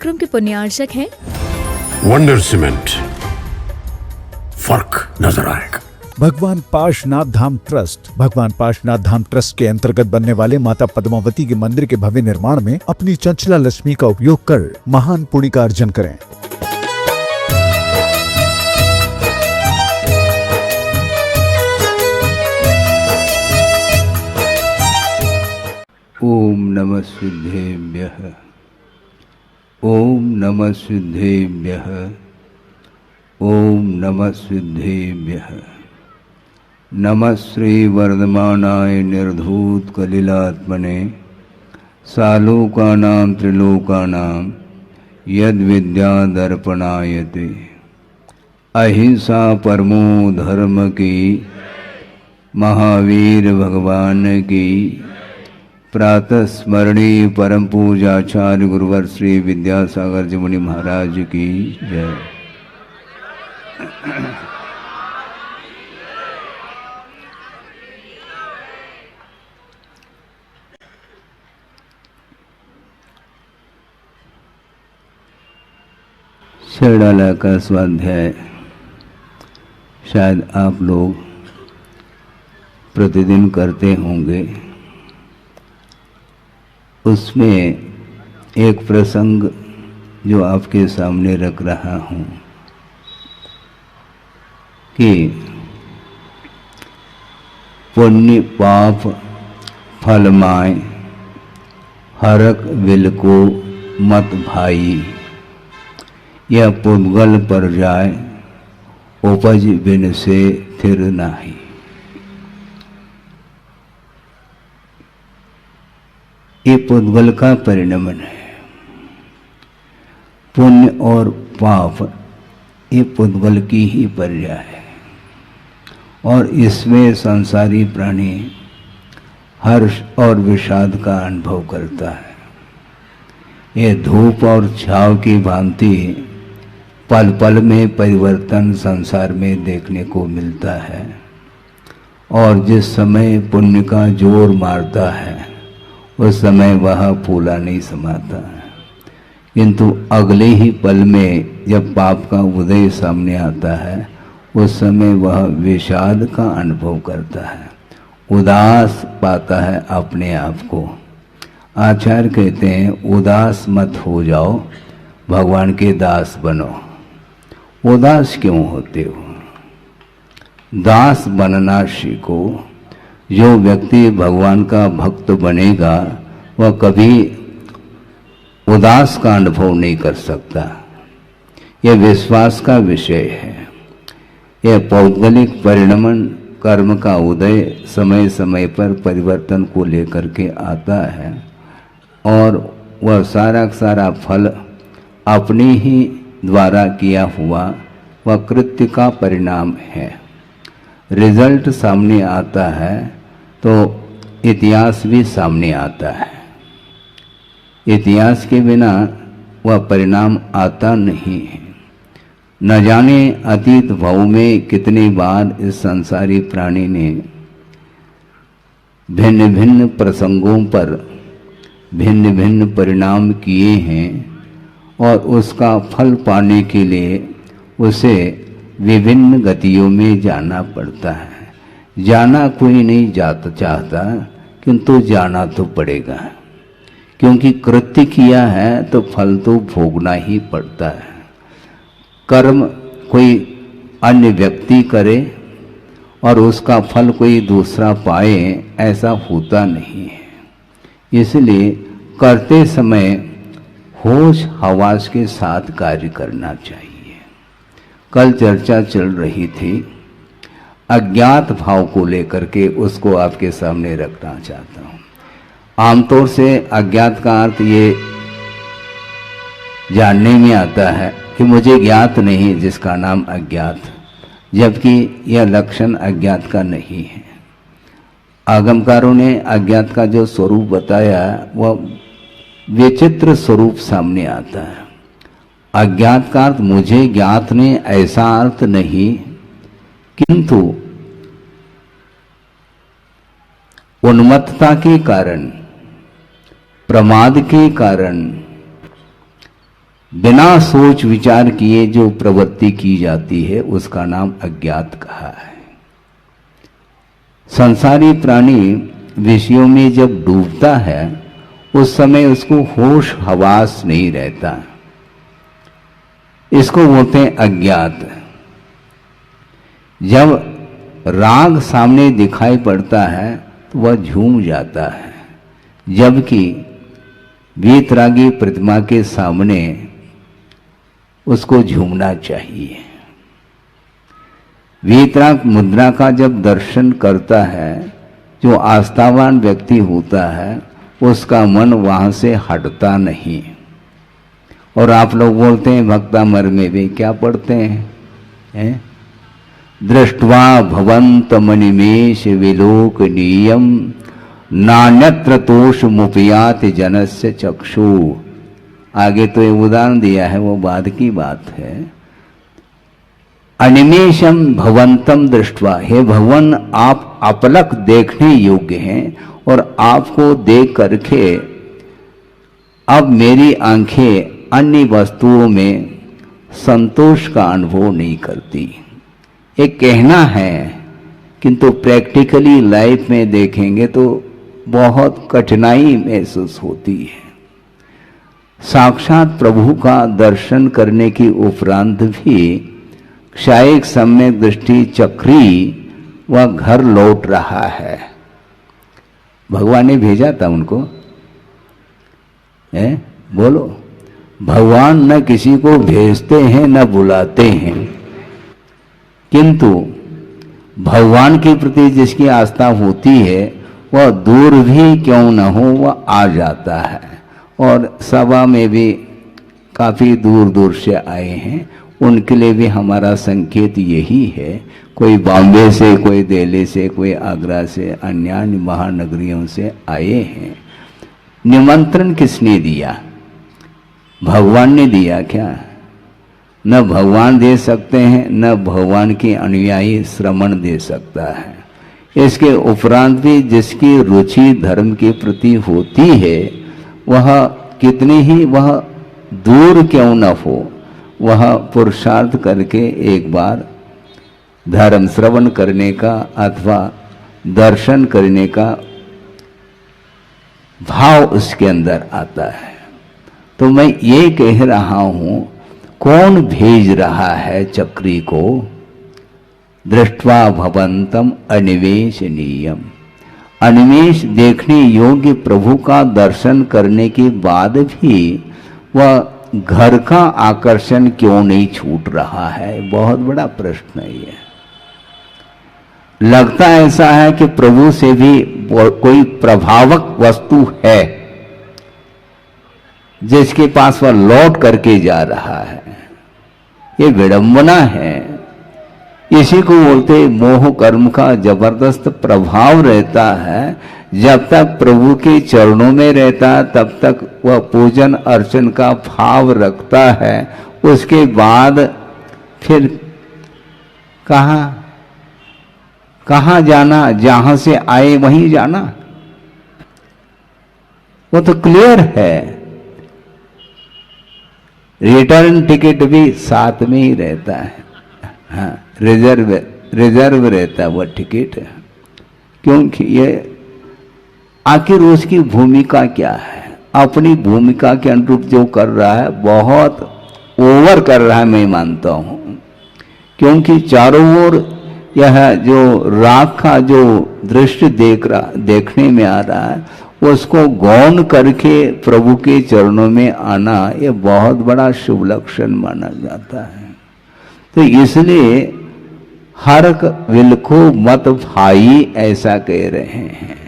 कार्यक्रम के पुण्यार्चक हैं वंडर सीमेंट, फर्क नजर आएगा। भगवान पार्श्वनाथ धाम ट्रस्ट। भगवान पार्श्वनाथ धाम ट्रस्ट के अंतर्गत बनने वाले माता पद्मावती के मंदिर के भव्य निर्माण में अपनी चंचला लक्ष्मी का उपयोग कर महान पुण्य का अर्जन करें। ओम नमः सिद्धेभ्यः, ओम नमः सिद्धेभ्यः, ओम नमः सिद्धेभ्यः। नमः श्री वर्धमानाय निर्धूत कलिलात्मने सालोकानां त्रिलोकानां यद विद्या दर्पणायते। अहिंसा परमो धर्म की, महावीर भगवान की। प्रातः स्मरणीय परम पूजाचार्य गुरुवर श्री विद्यासागर जी मुनि महाराज की जय। शेरडाला का स्वाध्याय शायद आप लोग प्रतिदिन करते होंगे। उसमें एक प्रसंग जो आपके सामने रख रहा हूँ कि पुण्य पाप फलमाए, हरक विल को मत भाई। यह पुद्गल पर जाए, उपज बिन से फिर नाही। ये पुद्गल का परिणमन है। पुण्य और पाप ये पुद्गल की ही पर्याय है और इसमें संसारी प्राणी हर्ष और विषाद का अनुभव करता है। ये धूप और छाव की भांति पल पल में परिवर्तन संसार में देखने को मिलता है और जिस समय पुण्य का जोर मारता है उस समय वह फूला नहीं समाता है, किंतु अगले ही पल में जब पाप का उदय सामने आता है उस समय वह विषाद का अनुभव करता है, उदास पाता है अपने आप को। आचार्य कहते हैं उदास मत हो जाओ, भगवान के दास बनो। उदास क्यों होते हो? दास बनना सीखो। जो व्यक्ति भगवान का भक्त बनेगा वह कभी उदास का अनुभव नहीं कर सकता। यह विश्वास का विषय है। यह पौद्गलिक परिणमन कर्म का उदय समय समय पर परिवर्तन को लेकर के आता है और वह सारा सारा फल अपने ही द्वारा किया हुआ वह कृत्य का परिणाम है। रिजल्ट सामने आता है तो इतिहास भी सामने आता है। इतिहास के बिना वह परिणाम आता नहीं है। न जाने अतीत भाव में कितनी बार इस संसारी प्राणी ने भिन्न भिन्न प्रसंगों पर भिन्न भिन्न परिणाम किए हैं और उसका फल पाने के लिए उसे विभिन्न गतियों में जाना पड़ता है। जाना कोई नहीं जाता चाहता, किंतु जाना तो पड़ेगा, क्योंकि कृत्य किया है तो फल तो भोगना ही पड़ता है। कर्म कोई अन्य व्यक्ति करे और उसका फल कोई दूसरा पाए, ऐसा होता नहीं है। इसलिए करते समय होश हवास के साथ कार्य करना चाहिए। कल चर्चा चल रही थी अज्ञात भाव को लेकर के, उसको आपके सामने रखना चाहता हूँ। आमतौर से अज्ञात का अर्थ ये जानने में आता है कि मुझे ज्ञात नहीं जिसका नाम अज्ञात, जबकि यह लक्षण अज्ञात का नहीं है। आगमकारों ने अज्ञात का जो स्वरूप बताया वह विचित्र स्वरूप सामने आता है। अज्ञात का अर्थ मुझे ज्ञात ने ऐसा अर्थ नहीं, किंतु उन्मत्तता के कारण, प्रमाद के कारण बिना सोच विचार किए जो प्रवृत्ति की जाती है उसका नाम अज्ञात कहा है। संसारी प्राणी विषयों में जब डूबता है उस समय उसको होश हवास नहीं रहता, इसको बोलते हैं अज्ञात। जब राग सामने दिखाई पड़ता है तो वह झूम जाता है, जबकि वीतरागी प्रतिमा के सामने उसको झूमना चाहिए। वीतराग मुद्रा का जब दर्शन करता है, जो आस्थावान व्यक्ति होता है उसका मन वहां से हटता नहीं। और आप लोग बोलते हैं भक्तामर में भी क्या पढ़ते हैं? दृष्ट्वा भवन्तमनिमेष विलोकनीयम नान्यत्र तोष मुपयात जनस्य चक्षु। आगे तो एक उदाहरण दिया है, वो बाद की बात है। अनिमेषम भवंतम दृष्ट्वा, हे भगवान आप अपलक देखने योग्य हैं और आपको देख करके अब मेरी आंखें अन्य वस्तुओं में संतोष का अनुभव नहीं करती। एक कहना है, किंतु प्रैक्टिकली लाइफ में देखेंगे तो बहुत कठिनाई महसूस होती है। साक्षात प्रभु का दर्शन करने की उपरांत भी क्षायिक सम्यक दृष्टि चक्री वह घर लौट रहा है। भगवान ने भेजा था उनको, बोलो। भगवान न किसी को भेजते हैं न बुलाते हैं, किंतु भगवान के प्रति जिसकी आस्था होती है वह दूर भी क्यों न हो वह आ जाता है। और सभा में भी काफ़ी दूर दूर से आए हैं, उनके लिए भी हमारा संकेत यही है। कोई बॉम्बे से, कोई दिल्ली से, कोई आगरा से, अन्य महानगरियों से आए हैं। निमंत्रण किसने दिया? भगवान ने दिया क्या? न भगवान दे सकते हैं, न भगवान के अनुयायी श्रवण दे सकता है। इसके उपरांत भी जिसकी रुचि धर्म के प्रति होती है वह कितने ही वह दूर क्यों न हो, वह पुरुषार्थ करके एक बार धर्म श्रवण करने का अथवा दर्शन करने का भाव उसके अंदर आता है। तो मैं ये कह रहा हूं, कौन भेज रहा है चक्री को? दृष्ट्वा भवंतम अनिवेशनीयम, अनिमेष देखने योग्य प्रभु का दर्शन करने के बाद भी वह घर का आकर्षण क्यों नहीं छूट रहा है? बहुत बड़ा प्रश्न है ये। लगता ऐसा है कि प्रभु से भी कोई प्रभावक वस्तु है जिसके पास वह लौट करके जा रहा है। ये विडंबना है। इसी को बोलते मोह कर्म का जबरदस्त प्रभाव रहता है। जब तक प्रभु के चरणों में रहता है तब तक वह पूजन अर्चन का भाव रखता है। उसके बाद फिर कहाँ जाना? जहां से आए वहीं जाना, वो तो क्लियर है। रिटर्न टिकट भी साथ में ही रहता है। हाँ, रिजर्व रहता है वह टिकट, क्योंकि ये आखिर उसकी भूमिका क्या है? अपनी भूमिका के अनुरूप जो कर रहा है बहुत ओवर कर रहा है, मैं मानता हूं। क्योंकि चारों ओर यह जो राग का जो दृश्य देखने में आ रहा है, उसको गौण करके प्रभु के चरणों में आना ये बहुत बड़ा शुभ लक्षण माना जाता है। तो इसलिए हर विलखो मत भाई ऐसा कह रहे हैं।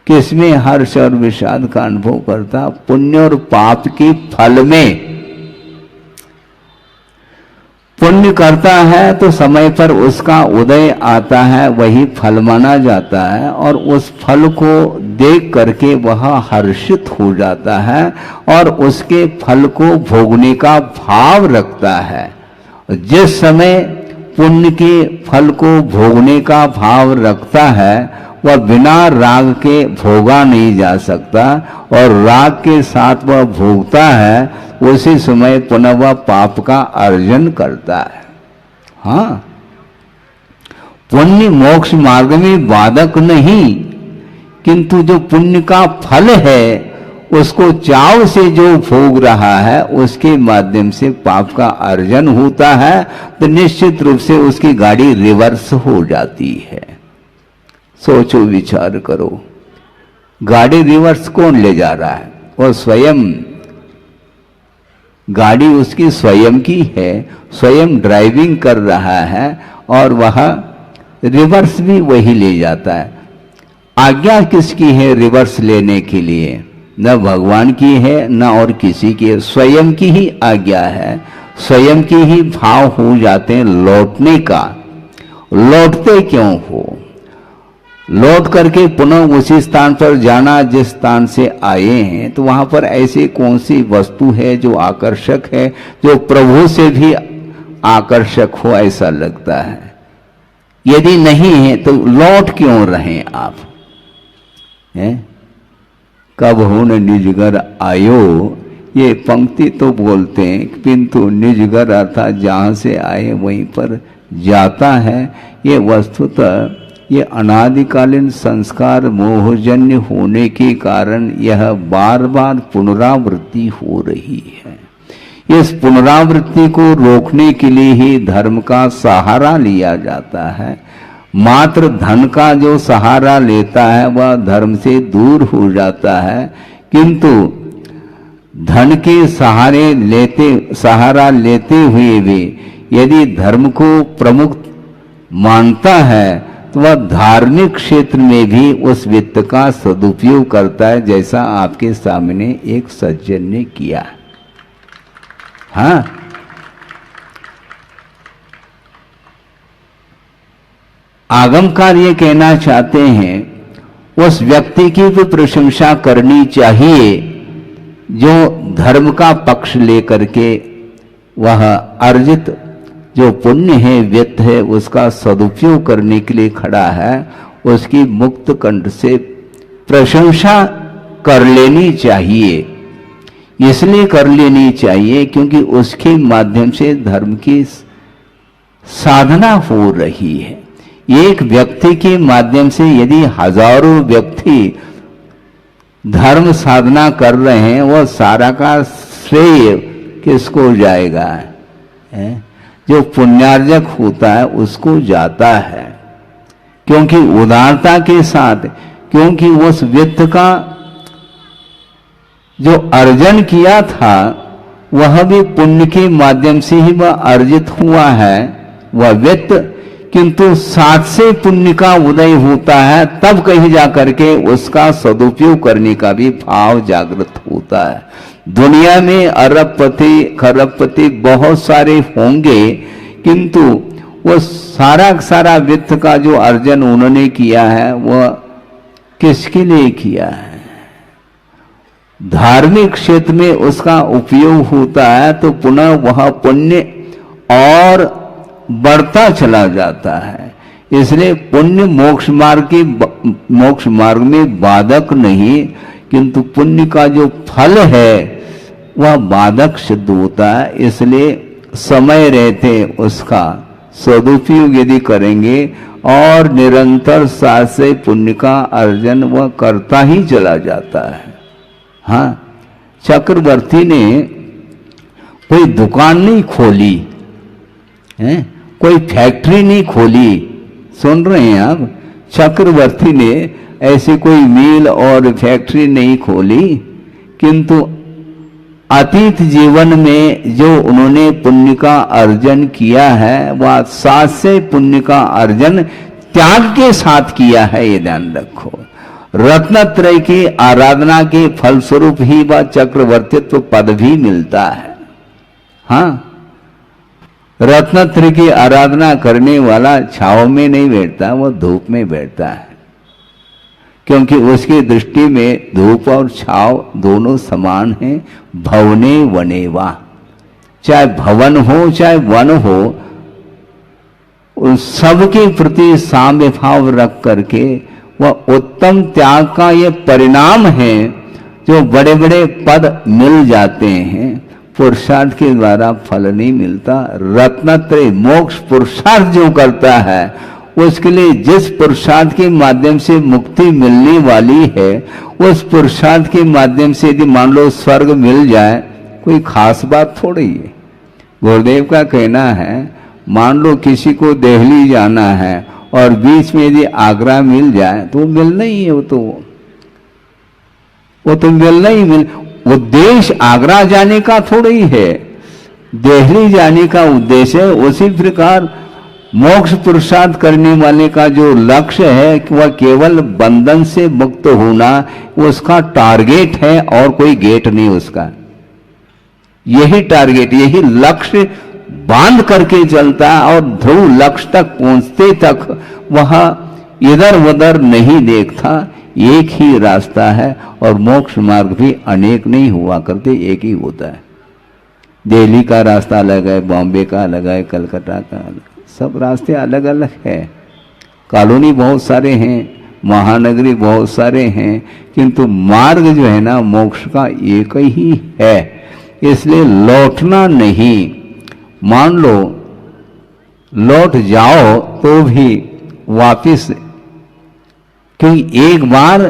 किसमें हर्ष और विषाद का अनुभव करता? पुण्य और पाप के फल में। पुण्य करता है तो समय पर उसका उदय आता है, वही फल माना जाता है, और उस फल को देख करके वह हर्षित हो जाता है और उसके फल को भोगने का भाव रखता है। जिस समय पुण्य के फल को भोगने का भाव रखता है वह बिना राग के भोगा नहीं जा सकता, और राग के साथ वह भोगता है उसी समय पुनः वह पाप का अर्जन करता है। हाँ, पुण्य मोक्ष मार्ग में बाधक नहीं, किंतु जो पुण्य का फल है उसको चाव से जो भोग रहा है उसके माध्यम से पाप का अर्जन होता है, तो निश्चित रूप से उसकी गाड़ी रिवर्स हो जाती है। सोचो, विचार करो, गाड़ी रिवर्स कौन ले जा रहा है? वो स्वयं, गाड़ी उसकी स्वयं की है, स्वयं ड्राइविंग कर रहा है और वह रिवर्स भी वही ले जाता है। आज्ञा किसकी है रिवर्स लेने के लिए? न भगवान की है न और किसी की है, स्वयं की ही आज्ञा है, स्वयं की ही भाव हो जाते हैं लौटने का। लौटते क्यों हो? लौट करके पुनः उसी स्थान पर जाना जिस स्थान से आए हैं, तो वहां पर ऐसी कौन सी वस्तु है जो आकर्षक है, जो प्रभु से भी आकर्षक हो, ऐसा लगता है? यदि नहीं है तो लौट क्यों रहे आप? हैं? कब हो न निज घर आयो, ये पंक्ति तो बोलते हैं, किंतु निज घर अर्थात जहां से आए वहीं पर जाता है। ये वस्तुतः ये अनादिकालीन संस्कार मोहजन्य होने के कारण यह बार बार पुनरावृत्ति हो रही है। इस पुनरावृत्ति को रोकने के लिए ही धर्म का सहारा लिया जाता है। मात्र धन का जो सहारा लेता है वह धर्म से दूर हो जाता है, किंतु धन के सहारा लेते हुए भी यदि धर्म को प्रमुख मानता है तो वह धार्मिक क्षेत्र में भी उस वित्त का सदुपयोग करता है, जैसा आपके सामने एक सज्जन ने किया। हाँ, आगमकार ये कहना चाहते हैं उस व्यक्ति की भी प्रशंसा करनी चाहिए जो धर्म का पक्ष लेकर के वह अर्जित जो पुण्य है, वित्त है, उसका सदुपयोग करने के लिए खड़ा है। उसकी मुक्त कंठ से प्रशंसा कर लेनी चाहिए। इसलिए कर लेनी चाहिए क्योंकि उसके माध्यम से धर्म की साधना हो रही है। एक व्यक्ति के माध्यम से यदि हजारों व्यक्ति धर्म साधना कर रहे हैं, वह सारा का श्रेय किसको जाएगा? जो पुण्यार्जक होता है उसको जाता है, क्योंकि उदारता के साथ, क्योंकि उस वित्त का जो अर्जन किया था वह भी पुण्य के माध्यम से ही वह अर्जित हुआ है वह वित्त, किंतु साथ से पुण्य का उदय होता है, तब कहीं जाकर के उसका सदुपयोग करने का भी भाव जागृत होता है। दुनिया में अरबपति खरबपति बहुत सारे होंगे, किंतु वो सारा वित्त का जो अर्जन उन्होंने किया है वह किसके लिए किया है? धार्मिक क्षेत्र में उसका उपयोग होता है तो पुनः वह पुण्य और बढ़ता चला जाता है। इसलिए पुण्य मोक्ष मार्ग में बाधक नहीं, किंतु पुण्य का जो फल है वह बाधक सिद्ध होता है। इसलिए समय रहते उसका सदुपयोग यदि करेंगे और निरंतर साथ से पुण्य का अर्जन वह करता ही चला जाता है। हाँ, चक्रवर्ती ने कोई दुकान नहीं खोली है, कोई फैक्ट्री नहीं खोली। सुन रहे हैं आप? चक्रवर्ती ने ऐसी कोई मिल और फैक्ट्री नहीं खोली, किंतु अतीत जीवन में जो उन्होंने पुण्य का अर्जन किया है वह साथ से पुण्य का अर्जन त्याग के साथ किया है। ये ध्यान रखो, रत्नत्रय की आराधना के फलस्वरूप ही वह चक्रवर्तित्व पद भी मिलता है। हाँ, रत्नत्रय की आराधना करने वाला छाव में नहीं बैठता, वह धूप में बैठता है, क्योंकि उसकी दृष्टि में धूप और छाव दोनों समान हैं। भवने वनेवा, चाहे भवन हो चाहे वन हो, उन सबके प्रति साम्य भाव रख करके वह उत्तम त्याग का ये परिणाम है जो बड़े बड़े पद मिल जाते हैं। पुरुषार्थ के द्वारा फल नहीं मिलता। रत्नत्रय मोक्ष पुरुषार्थ जो करता है उसके लिए जिस पुरुषार्थ के माध्यम से मुक्ति मिलने वाली है, उस पुरुषार्थ के माध्यम से यदि मान लो स्वर्ग मिल जाए, कोई खास बात थोड़ी है। गुरुदेव का कहना है, मान लो किसी को दिल्ली जाना है और बीच में यदि आगरा मिल जाए तो मिलना ही है। वो तो मिलना ही मिल। उद्देश्य आगरा जाने का थोड़ा ही है, दिल्ली जाने का उद्देश्य है। उसी प्रकार मोक्ष पुरुषार्थ करने वाले का जो लक्ष्य है कि वह केवल बंधन से मुक्त होना, उसका टारगेट है और कोई गेट नहीं उसका। यही टारगेट, यही लक्ष्य बांध करके चलता है और ध्रुव लक्ष्य तक पहुंचते तक वह इधर उधर नहीं देखता। एक ही रास्ता है और मोक्ष मार्ग भी अनेक नहीं हुआ करते, एक ही होता है। दिल्ली का रास्ता अलग है, बॉम्बे का अलग है, कलकत्ता का अलग, सब रास्ते अलग अलग है। कॉलोनी बहुत सारे हैं, महानगरी बहुत सारे हैं, किंतु मार्ग जो है ना मोक्ष का एक ही है। इसलिए लौटना नहीं। मान लो लौट जाओ तो भी वापिस, क्योंकि एक बार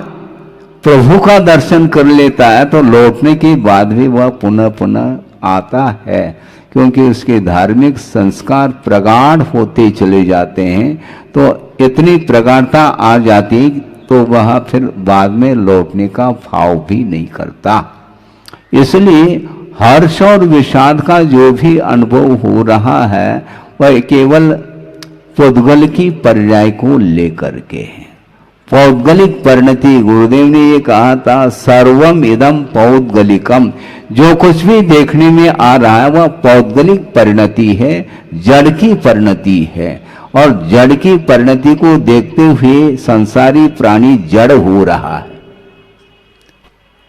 प्रभु का दर्शन कर लेता है तो लौटने के बाद भी वह पुनः पुनः आता है, क्योंकि उसके धार्मिक संस्कार प्रगाढ़ होते चले जाते हैं। तो इतनी प्रगाढ़ता आ जाती तो वह फिर बाद में लौटने का भाव भी नहीं करता। इसलिए हर्ष और विषाद का जो भी अनुभव हो रहा है वह केवल पौद्गल की पर्याय को लेकर के है। पौद्गलिक परिणति, गुरुदेव ने ये कहा था, सर्वम इदम पौद्गलिकम। जो कुछ भी देखने में आ रहा है वह पौद्गलिक परिणति है, जड़ की परिणति है। और जड़ की परिणति को देखते हुए संसारी प्राणी जड़ हो रहा है।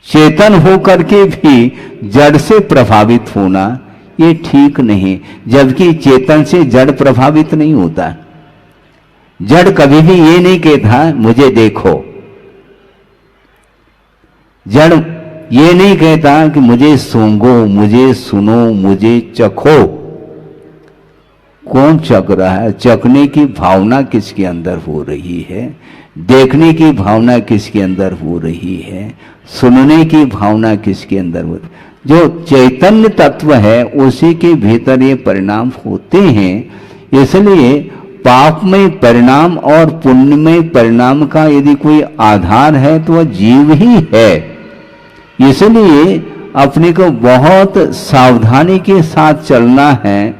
चेतन होकर के भी जड़ से प्रभावित होना ये ठीक नहीं, जबकि चेतन से जड़ प्रभावित नहीं होता। जड़ कभी भी ये नहीं कहता मुझे देखो, जड़ ये नहीं कहता कि मुझे सूंघो, मुझे सुनो, मुझे चखो। कौन चख रहा है? चखने की भावना किसके अंदर हो रही है, देखने की भावना किसके अंदर हो रही है, सुनने की भावना किसके अंदर हो रही है। जो चैतन्य तत्व है उसी के भीतर ये परिणाम होते हैं। इसलिए पापमय परिणाम और पुण्यमय परिणाम का यदि कोई आधार है तो वह जीव ही है। इसलिए अपने को बहुत सावधानी के साथ चलना है।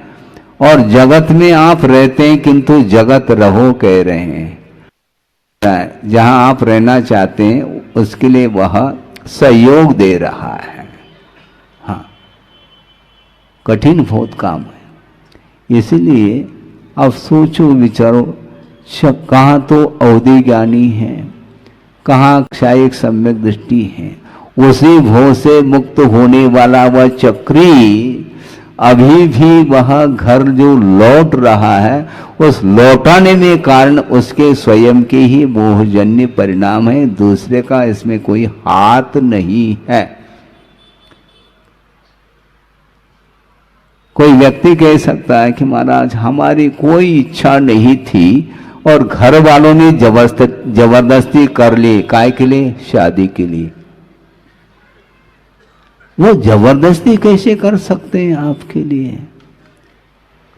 और जगत में आप रहते हैं किंतु जगत रहो कह रहे हैं। जहां आप रहना चाहते हैं उसके लिए वह सहयोग दे रहा है। हाँ, कठिन बहुत काम है। इसलिए अब सोचो विचारो, कहाँ तो अवधि ज्ञानी है, कहाँ क्षायिक सम्यक दृष्टि है। उसी भोग से मुक्त होने वाला वह चक्री अभी भी वह घर जो लौट रहा है, उस लौटाने में कारण उसके स्वयं के ही मोहजन्य परिणाम है। दूसरे का इसमें कोई हाथ नहीं है। कोई व्यक्ति कह सकता है कि महाराज हमारी कोई इच्छा नहीं थी और घर वालों ने जबरदस्ती कर ली। काय के लिए? शादी के लिए। वो जबरदस्ती कैसे कर सकते हैं आपके लिए?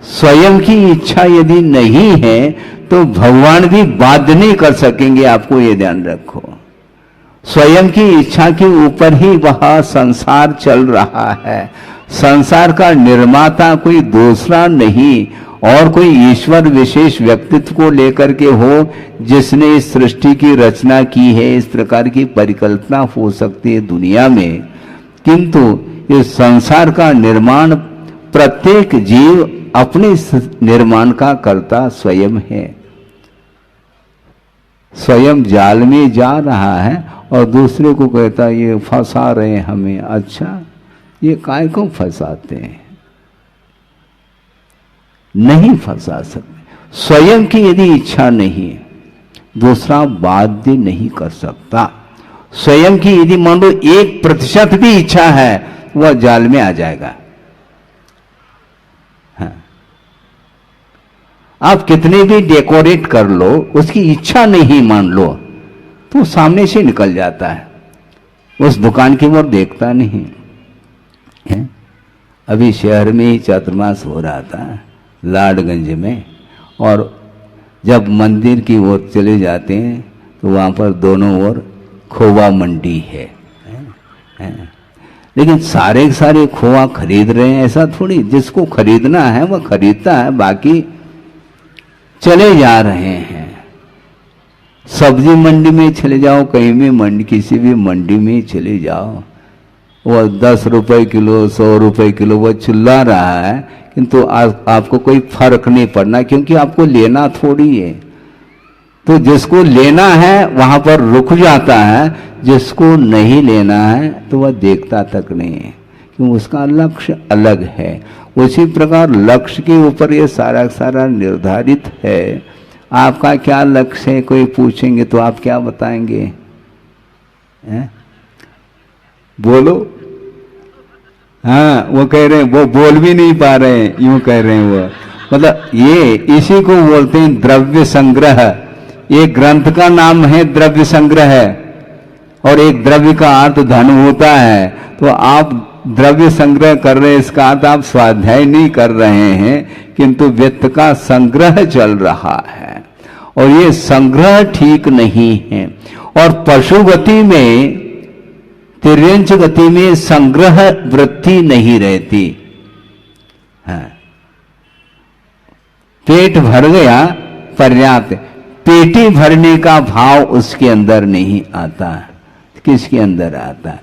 स्वयं की इच्छा यदि नहीं है तो भगवान भी बाध्य नहीं कर सकेंगे, आपको ये ध्यान रखो। स्वयं की इच्छा के ऊपर ही वह संसार चल रहा है। संसार का निर्माता कोई दूसरा नहीं और कोई ईश्वर विशेष व्यक्तित्व को लेकर के हो जिसने इस सृष्टि की रचना की है। इस प्रकार की परिकल्पना हो सकती है दुनिया में, किंतु इस संसार का निर्माण प्रत्येक जीव अपने निर्माण का कर्ता स्वयं है। स्वयं जाल में जा रहा है और दूसरे को कहता ये फंसा रहे हमें। अच्छा, ये काय को फंसाते हैं? नहीं फंसा सकते। स्वयं की यदि इच्छा नहीं, दूसरा बाध्य नहीं कर सकता। स्वयं की यदि मान लो 1% भी इच्छा है, वह जाल में आ जाएगा। हाँ। आप कितने भी डेकोरेट कर लो, उसकी इच्छा नहीं मान लो तो सामने से निकल जाता है, उस दुकान की ओर देखता नहीं है। अभी शहर में ही चातुर्मास हो रहा था लाडगंज में, और जब मंदिर की ओर चले जाते हैं तो वहाँ पर दोनों ओर खोवा मंडी है। लेकिन सारे के सारे खोवा खरीद रहे हैं ऐसा थोड़ी, जिसको खरीदना है वह खरीदता है, बाकी चले जा रहे हैं। सब्जी मंडी में चले जाओ, कहीं भी मंडी, किसी भी मंडी में चले जाओ, वह 10 रुपए किलो 100 रुपए किलो वह चिल्ला रहा है, किंतु आपको कोई फर्क नहीं पड़ना, क्योंकि आपको लेना थोड़ी है। तो जिसको लेना है वहां पर रुक जाता है, जिसको नहीं लेना है तो वह देखता तक नहीं है, क्योंकि उसका लक्ष्य अलग है। उसी प्रकार लक्ष्य के ऊपर ये सारा सारा निर्धारित है। आपका क्या लक्ष्य है, कोई पूछेंगे तो आप क्या बताएंगे? बोलो। हाँ, वो कह रहे हैं, वो बोल भी नहीं पा रहे हैं, यूं कह रहे हैं वो, मतलब ये इसी को बोलते हैं द्रव्य संग्रह। एक ग्रंथ का नाम है द्रव्य संग्रह, और एक द्रव्य का अर्थ धन होता है। तो आप द्रव्य संग्रह कर रहे हैं, इसका अर्थ आप स्वाध्याय नहीं कर रहे हैं, किंतु वित्त का संग्रह चल रहा है, और ये संग्रह ठीक नहीं है। और पशु गति में, तिर्यंच गति में संग्रह वृत्ति नहीं रहती है। पेट भर गया पर्याप्त, पेटी भरने का भाव उसके अंदर नहीं आता। किसके अंदर आता है?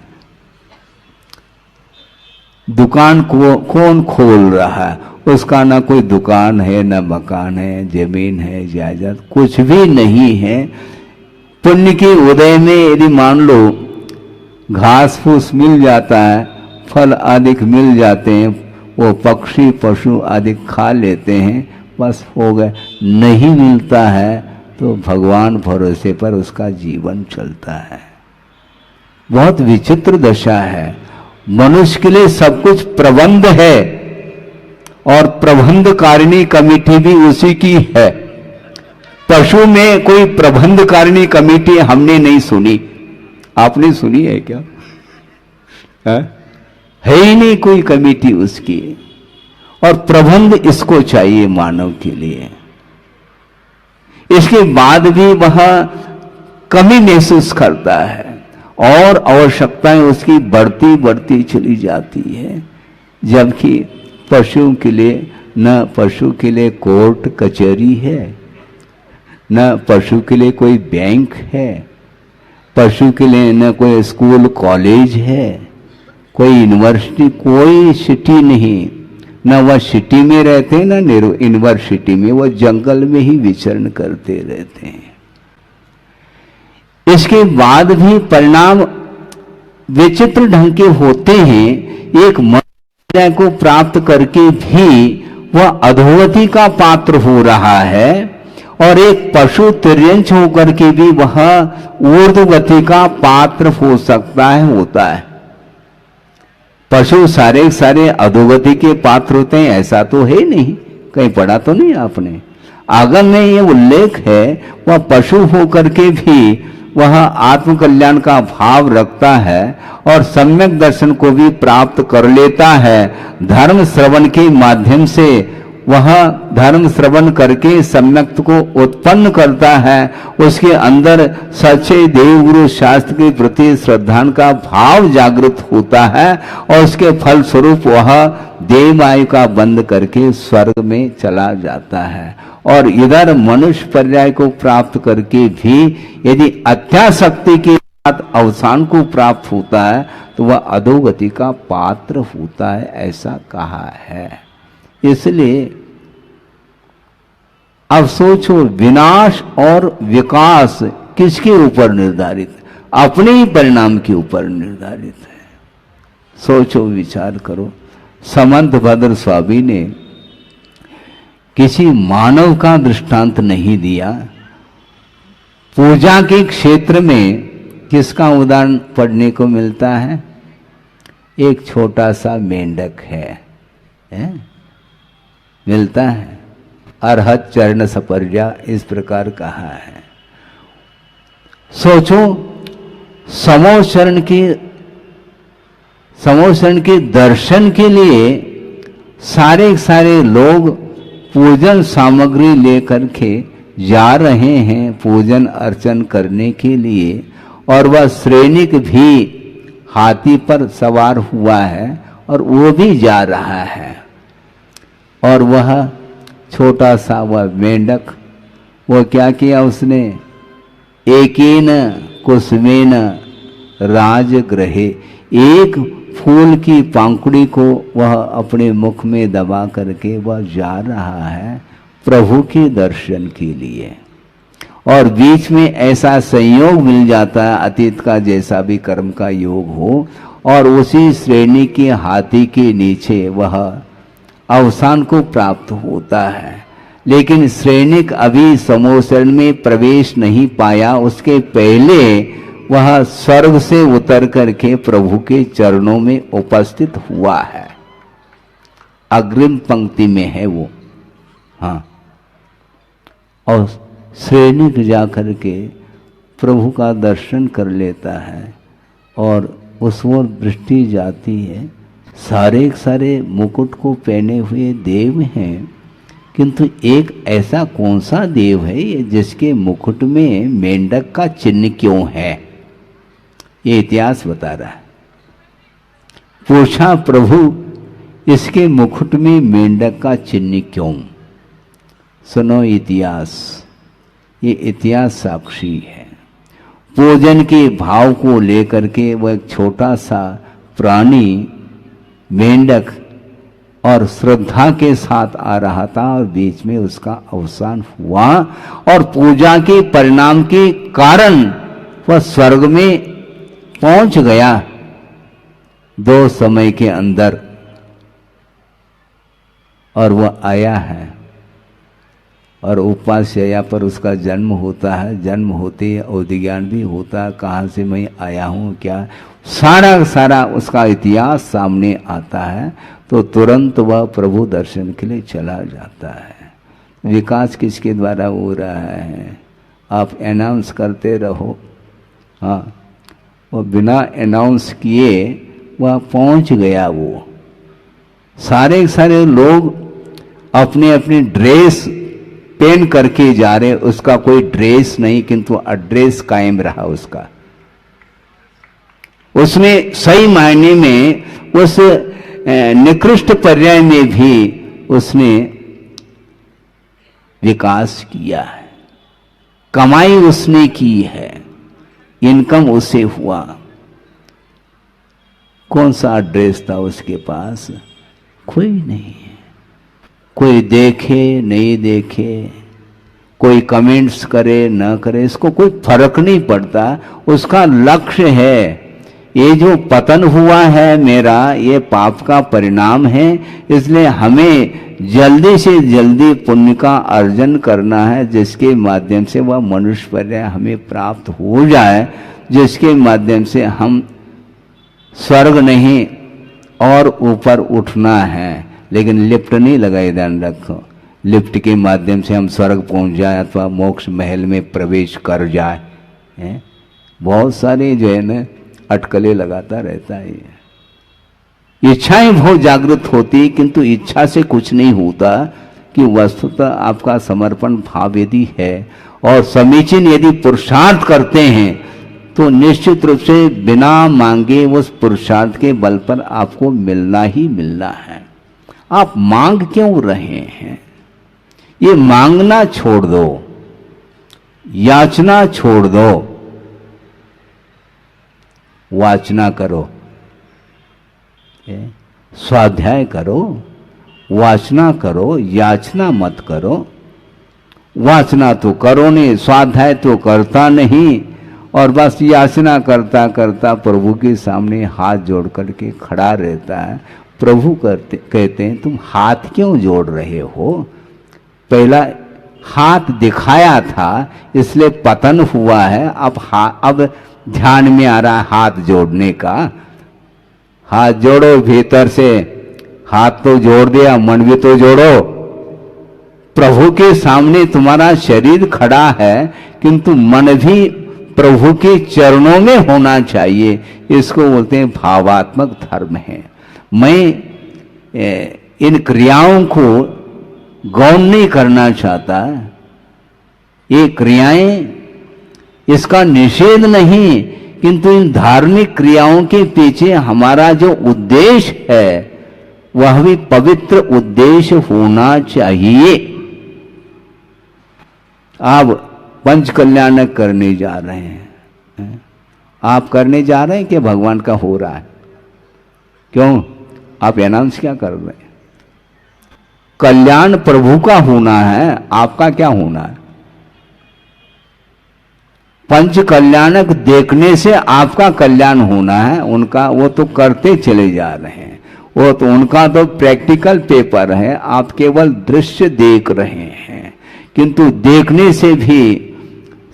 दुकान को कौन खोल रहा है? उसका ना कोई दुकान है, ना मकान है, जमीन है, जायदाद कुछ भी नहीं है। पुण्य के उदय में यदि मान लो घास फूस मिल जाता है, फल आदि मिल जाते हैं, वो पक्षी पशु आदि खा लेते हैं, बस हो गए। नहीं मिलता है तो भगवान भरोसे पर उसका जीवन चलता है। बहुत विचित्र दशा है। मनुष्य के लिए सब कुछ प्रबंध है, और प्रबंध कारिणी कमेटी भी उसी की है। पशु में कोई प्रबंध कारिणी कमेटी हमने नहीं सुनी। आपने सुनी है क्या? है ही नहीं कोई कमेटी उसकी। और प्रबंध इसको चाहिए मानव के लिए। इसके बाद भी वह कमी महसूस करता है, और आवश्यकताएं उसकी बढ़ती बढ़ती चली जाती है। जबकि पशुओं के लिए न पशु के लिए कोर्ट कचहरी है, न पशु के लिए कोई बैंक है, पशु के लिए न कोई स्कूल कॉलेज है, कोई यूनिवर्सिटी, कोई सिटी नहीं। न वह सिटी में रहते हैं, न यूनिवर्सिटी में, वह जंगल में ही विचरण करते रहते हैं। इसके बाद भी परिणाम विचित्र ढंग के होते हैं। एक मनुष्य को प्राप्त करके भी वह अधोगति का पात्र हो रहा है, और एक पशु तिर्यंच होकर के भी वह ऊर्ध्वगति का पात्र हो सकता है, होता है। पशु सारे सारे अधोगति के पात्र होते हैं ऐसा तो है नहीं, कहीं पढ़ा तो नहीं आपने। आगम में ये उल्लेख है, वह पशु होकर के भी वह आत्मकल्याण का भाव रखता है, और सम्यक दर्शन को भी प्राप्त कर लेता है। धर्म श्रवण के माध्यम से वह धर्म श्रवण करके सम्यक्त को उत्पन्न करता है। उसके अंदर सच्चे देवगुरु शास्त्र के प्रति श्रद्धा का भाव जागृत होता है, और उसके फल स्वरूप वह देव आयु का बंद करके स्वर्ग में चला जाता है। और इधर मनुष्य पर्याय को प्राप्त करके भी यदि अत्यासक्ति के साथ अवसान को प्राप्त होता है तो वह अधोगति का पात्र होता है, ऐसा कहा है। इसलिए अब सोचो, विनाश और विकास किसके ऊपर निर्धारित? अपने ही परिणाम के ऊपर निर्धारित है। सोचो, विचार करो। समंत भद्र स्वामी ने किसी मानव का दृष्टांत नहीं दिया। पूजा के क्षेत्र में किसका उदाहरण पढ़ने को मिलता है? एक छोटा सा मेंढक है? मिलता है। अरहत चरण सपर्या इस प्रकार कहा है। सोचो समोचरण के दर्शन के लिए सारे लोग पूजन सामग्री लेकर के जा रहे हैं पूजन अर्चन करने के लिए, और वह सैनिक भी हाथी पर सवार हुआ है और वो भी जा रहा है। और वह छोटा सा वह मेंढक, वो क्या किया उसने, एकेन कुसुमेन राजगृहे, एक फूल की पंखुड़ी को वह अपने मुख में दबा करके वह जा रहा है प्रभु के दर्शन के लिए। और बीच में ऐसा संयोग मिल जाता है, अतीत का जैसा भी कर्म का योग हो, और उसी श्रेणी के हाथी के नीचे वह अवसान को प्राप्त होता है। लेकिन सैनिक अभी समोचरण में प्रवेश नहीं पाया, उसके पहले वह स्वर्ग से उतर करके प्रभु के चरणों में उपस्थित हुआ है, अग्रिम पंक्ति में है वो। हाँ, और सैनिक जाकर के प्रभु का दर्शन कर लेता है और उस ओर दृष्टि जाती है। सारे मुकुट को पहने हुए देव हैं, किंतु एक ऐसा कौन सा देव है जिसके मुकुट में मेंढक का चिन्ह क्यों है, ये इतिहास बता रहा है। पूछा प्रभु इसके मुकुट में मेंढक का चिन्ह क्यों? सुनो इतिहास, ये इतिहास साक्षी है। पूजन के भाव को लेकर के वह एक छोटा सा प्राणी मेंढक और श्रद्धा के साथ आ रहा था, और बीच में उसका अवसान हुआ, और पूजा के परिणाम के कारण वह स्वर्ग में पहुंच गया 2 समय के अंदर, और वह आया है। और उपास्या पर उसका जन्म होता है, जन्म होते अवधिज्ञान भी होता है, कहाँ से मैं आया हूँ क्या, सारा उसका इतिहास सामने आता है। तो तुरंत वह प्रभु दर्शन के लिए चला जाता है। विकास किसके द्वारा हो रहा है? आप अनाउंस करते रहो। हाँ, वो बिना अनाउंस किए वह पहुंच गया। वो सारे लोग अपने अपनी ड्रेस पहन करके जा रहे, उसका कोई ड्रेस नहीं किंतु एड्रेस कायम रहा उसका। उसने सही मायने में उस निकृष्ट पर्याय में भी उसने विकास किया है, कमाई उसने की है, इनकम उससे हुआ। कौन सा एड्रेस था उसके पास? कोई नहीं है। कोई देखे नहीं देखे, कोई कमेंट्स करे न करे, इसको कोई फर्क नहीं पड़ता। उसका लक्ष्य है ये जो पतन हुआ है मेरा, ये पाप का परिणाम है, इसलिए हमें जल्दी से जल्दी पुण्य का अर्जन करना है, जिसके माध्यम से वह मनुष्य पर्याय हमें प्राप्त हो जाए, जिसके माध्यम से हम स्वर्ग नहीं और ऊपर उठना है। लेकिन लिफ्ट नहीं लगाए, ध्यान रखो, लिफ्ट के माध्यम से हम स्वर्ग पहुंच जाए अथवा मोक्ष महल में प्रवेश कर जाए। बहुत सारे जो है ना अटकलें लगाता रहता है। इच्छाएं बहुत जागृत होती, किंतु इच्छा से कुछ नहीं होता। कि वस्तुतः आपका समर्पण भाव यदि है और समीचीन यदि पुरुषार्थ करते हैं, तो निश्चित रूप से बिना मांगे उस पुरुषार्थ के बल पर आपको मिलना ही मिलना है। आप मांग क्यों रहे हैं? ये मांगना छोड़ दो, याचना छोड़ दो, वाचना करो, स्वाध्याय करो, वाचना करो, याचना मत करो। वाचना तो करो नहीं, स्वाध्याय तो करता नहीं, और बस याचना करता करता प्रभु के सामने हाथ जोड़ करके खड़ा रहता है। प्रभु कहते हैं तुम हाथ क्यों जोड़ रहे हो? पहला हाथ दिखाया था इसलिए पतन हुआ है, अब ध्यान में आ रहा है हाथ जोड़ने का। हाथ जोड़ो भीतर से, हाथ तो जोड़ दिया, मन भी तो जोड़ो। प्रभु के सामने तुम्हारा शरीर खड़ा है, किंतु मन भी प्रभु के चरणों में होना चाहिए। इसको बोलते हैं भावात्मक धर्म है। मैं इन क्रियाओं को गौण नहीं करना चाहता। ये क्रियाएं, इसका निषेध नहीं, किंतु इन धार्मिक क्रियाओं के पीछे हमारा जो उद्देश्य है वह भी पवित्र उद्देश्य होना चाहिए। आप पंच कल्याणक करने जा रहे हैं, आप करने जा रहे हैं कि भगवान का हो रहा है? क्यों आप अनाउंस क्या कर रहे हैं? कल्याण प्रभु का होना है, आपका क्या होना है? पंच कल्याणक देखने से आपका कल्याण होना है, उनका वो तो करते चले जा रहे हैं, वो तो उनका तो प्रैक्टिकल पेपर है, आप केवल दृश्य देख रहे हैं। किंतु देखने से भी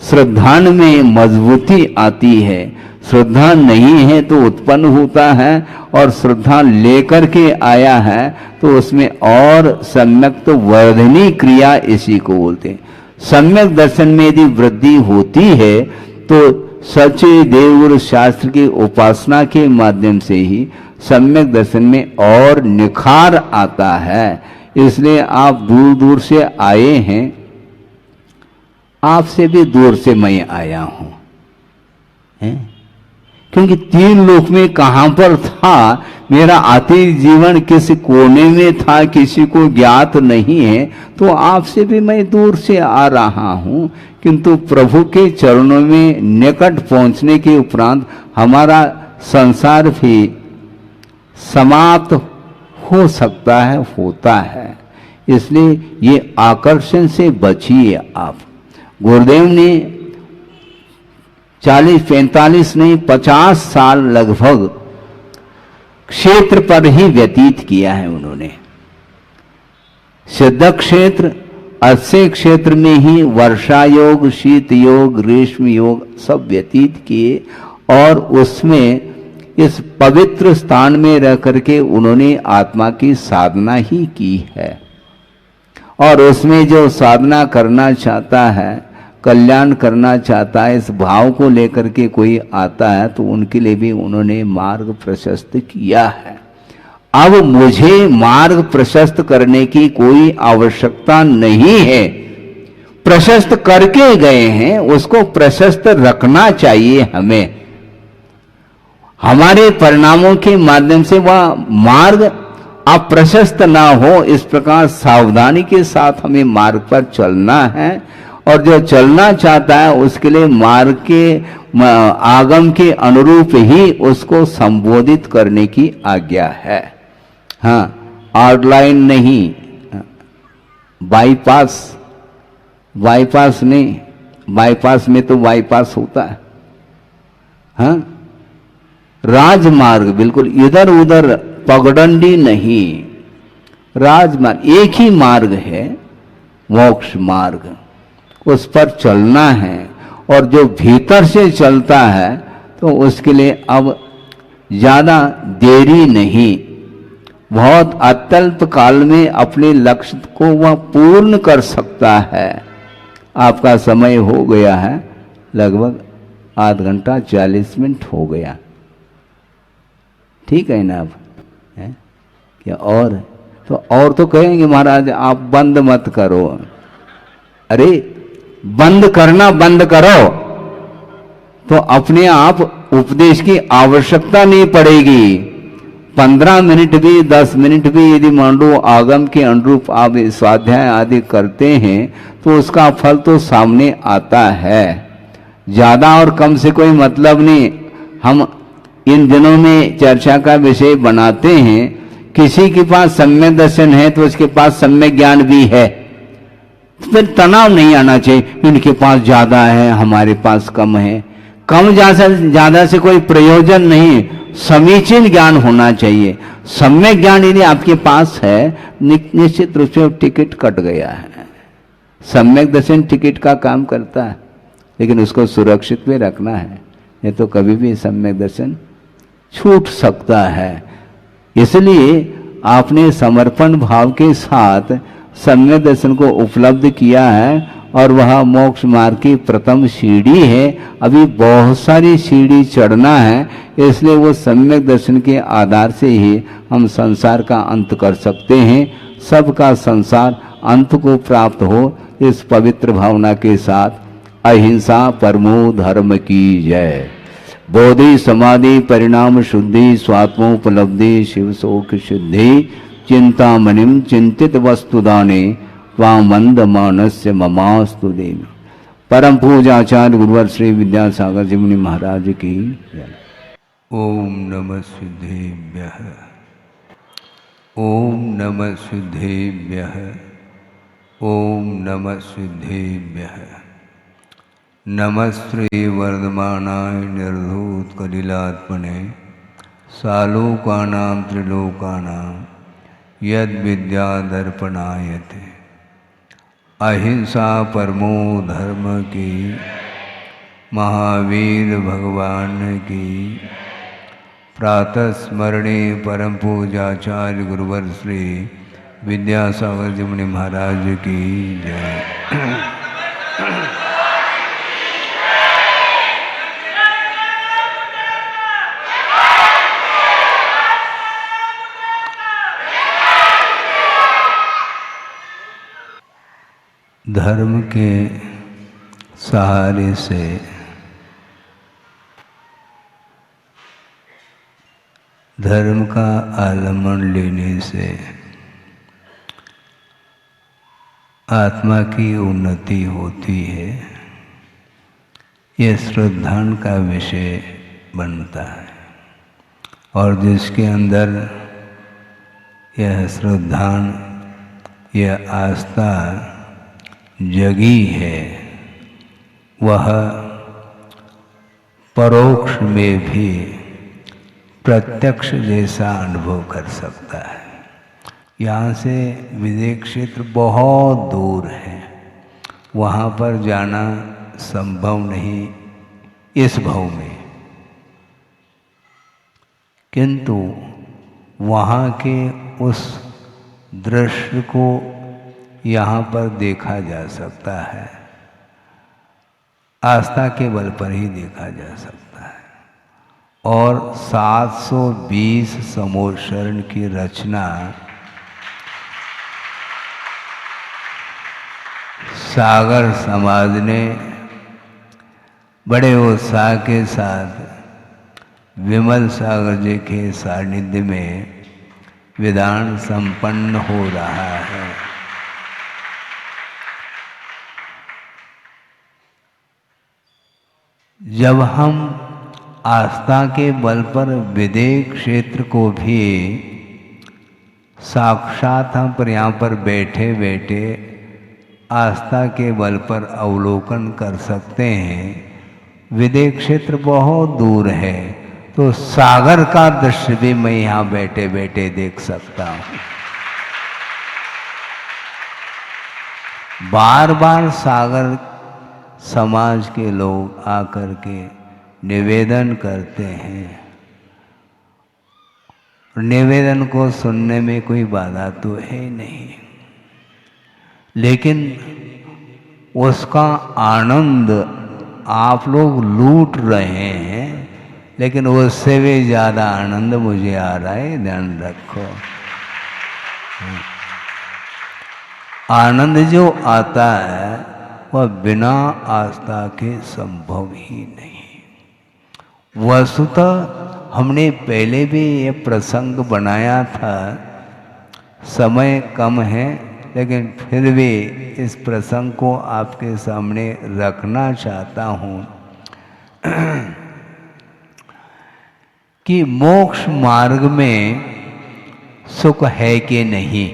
श्रद्धा में मजबूती आती है। श्रद्धा नहीं है तो उत्पन्न होता है, और श्रद्धा लेकर के आया है तो उसमें और सम्यक तो वर्धनी क्रिया इसी को बोलते हैं। सम्यक दर्शन में यदि वृद्धि होती है तो सच्चे देवगुरु शास्त्र की उपासना के माध्यम से ही सम्यक दर्शन में और निखार आता है। इसलिए आप दूर दूर से आए हैं, आपसे भी दूर से मैं आया हूं, क्योंकि तीन लोक में कहां पर था, मेरा आती जीवन किस कोने में था किसी को ज्ञात नहीं है, तो आपसे भी मैं दूर से आ रहा हूं। किंतु प्रभु के चरणों में निकट पहुंचने के उपरांत हमारा संसार भी समाप्त हो सकता है, होता है। इसलिए ये आकर्षण से बचिए आप। गुरुदेव ने 40-45 नहीं 50 साल लगभग क्षेत्र पर ही व्यतीत किया है उन्होंने। सिद्ध क्षेत्र, अस्य क्षेत्र में ही वर्षा योग, शीत योग, ग्रीष्म योग सब व्यतीत किए, और उसमें इस पवित्र स्थान में रह करके उन्होंने आत्मा की साधना ही की है। और उसमें जो साधना करना चाहता है, कल्याण करना चाहता है, इस भाव को लेकर के कोई आता है तो उनके लिए भी उन्होंने मार्ग प्रशस्त किया है। अब मुझे मार्ग प्रशस्त करने की कोई आवश्यकता नहीं है। प्रशस्त करके गए हैं, उसको प्रशस्त रखना चाहिए हमें। हमारे परिणामों के माध्यम से वह मार्ग अप्रशस्त ना हो, इस प्रकार सावधानी के साथ हमें मार्ग पर चलना है। और जो चलना चाहता है उसके लिए मार्ग के आगम के अनुरूप ही उसको संबोधित करने की आज्ञा है। हाँ, ऑनलाइन नहीं, बाईपास नहीं, बाईपास में तो बाईपास होता है। हाँ, राजमार्ग बिल्कुल इधर उधर पगडंडी नहीं, राजमार्ग एक ही मार्ग है, मोक्ष मार्ग, उस पर चलना है। और जो भीतर से चलता है तो उसके लिए अब ज्यादा देरी नहीं, बहुत अत्यल्प काल में अपने लक्ष्य को वह पूर्ण कर सकता है। आपका समय हो गया है, लगभग आधा घंटा 40 मिनट हो गया, ठीक है ना? अब है क्या? और तो कहेंगे महाराज आप बंद मत करो। अरे बंद करना बंद करो तो अपने आप उपदेश की आवश्यकता नहीं पड़ेगी। 15 मिनट भी 10 मिनट भी यदि मान लो आगम के अनुरूप आप स्वाध्याय आदि करते हैं तो उसका फल तो सामने आता है। ज्यादा और कम से कोई मतलब नहीं। हम इन दिनों में चर्चा का विषय बनाते हैं, किसी के पास सम्यक दर्शन है तो उसके पास सम्यक ज्ञान भी है, फिर तनाव नहीं आना चाहिए। इनके पास ज्यादा है, हमारे पास कम है। कम ज्यादा से कोई प्रयोजन नहीं, समीचीन ज्ञान होना चाहिए। सम्यक ज्ञान यदि आपके पास है, निश्चित रूप से टिकट कट गया है। सम्यक दर्शन टिकट का काम करता है, लेकिन उसको सुरक्षित में रखना है, नहीं तो कभी भी सम्यक दर्शन छूट सकता है। इसलिए आपने समर्पण भाव के साथ सम्यक दर्शन को उपलब्ध किया है और वह मोक्ष मार्ग की प्रथम सीढ़ी है। अभी बहुत सारी सीढ़ी चढ़ना है, इसलिए वो सम्यक दर्शन के आधार से ही हम संसार का अंत कर सकते हैं। सबका संसार अंत को प्राप्त हो, इस पवित्र भावना के साथ अहिंसा परमो धर्म की जय। बोधि समाधि परिणाम शुद्धि स्वात्मोपलब्धि शिव शोक शुद्धि चिंतामणिम चिंतित वस्तुदाने वामंद मानस्य ममास्तु देवी। परम पूजाचार्य गुरुवर श्री विद्यासागर जी मुनि महाराज की जय। ओम नमः सिद्धेभ्यः, ओम नमः सिद्धेभ्यः, ओम नमः सिद्धेभ्यः। नमः श्री वर्धमानाय निर्धूत कलिलात्मने सालोकानां त्रिलोकानां यद विद्या दर्पणायते। अहिंसा परमो धर्म की, महावीर भगवान की। प्रातः स्मरणे परम पूजाचार्य गुरुवर श्री विद्यासागर जी मुनि महाराज की जय। धर्म के सहारे से धर्म का आलम्बन लेने से आत्मा की उन्नति होती है, यह श्रद्धान का विषय बनता है। और जिसके अंदर यह श्रद्धान, यह आस्था जगी है, वह परोक्ष में भी प्रत्यक्ष जैसा अनुभव कर सकता है। यहाँ से विदेह क्षेत्र बहुत दूर है, वहाँ पर जाना संभव नहीं इस भाव में, किंतु वहाँ के उस दृश्य को यहाँ पर देखा जा सकता है। आस्था के बल पर ही देखा जा सकता है। और 720 समोशरण की रचना सागर समाज ने बड़े उत्साह के साथ विमल सागर जी के सानिध्य में विधान संपन्न हो रहा है। जब हम आस्था के बल पर विदेह क्षेत्र को भी साक्षात हम पर यहाँ पर बैठे बैठे आस्था के बल पर अवलोकन कर सकते हैं। विदेह क्षेत्र बहुत दूर है, तो सागर का दृश्य भी मैं यहाँ बैठे बैठे देख सकता हूँ। बार बार सागर समाज के लोग आकर के निवेदन करते हैं, निवेदन को सुनने में कोई बाधा तो है नहीं, लेकिन उसका आनंद आप लोग लूट रहे हैं, लेकिन उससे भी ज़्यादा आनंद मुझे आ रहा है, ध्यान रखो। आनंद जो आता है वह बिना आस्था के संभव ही नहीं। वस्तुतः हमने पहले भी ये प्रसंग बनाया था, समय कम है, लेकिन फिर भी इस प्रसंग को आपके सामने रखना चाहता हूँ कि मोक्ष मार्ग में सुख है कि नहीं।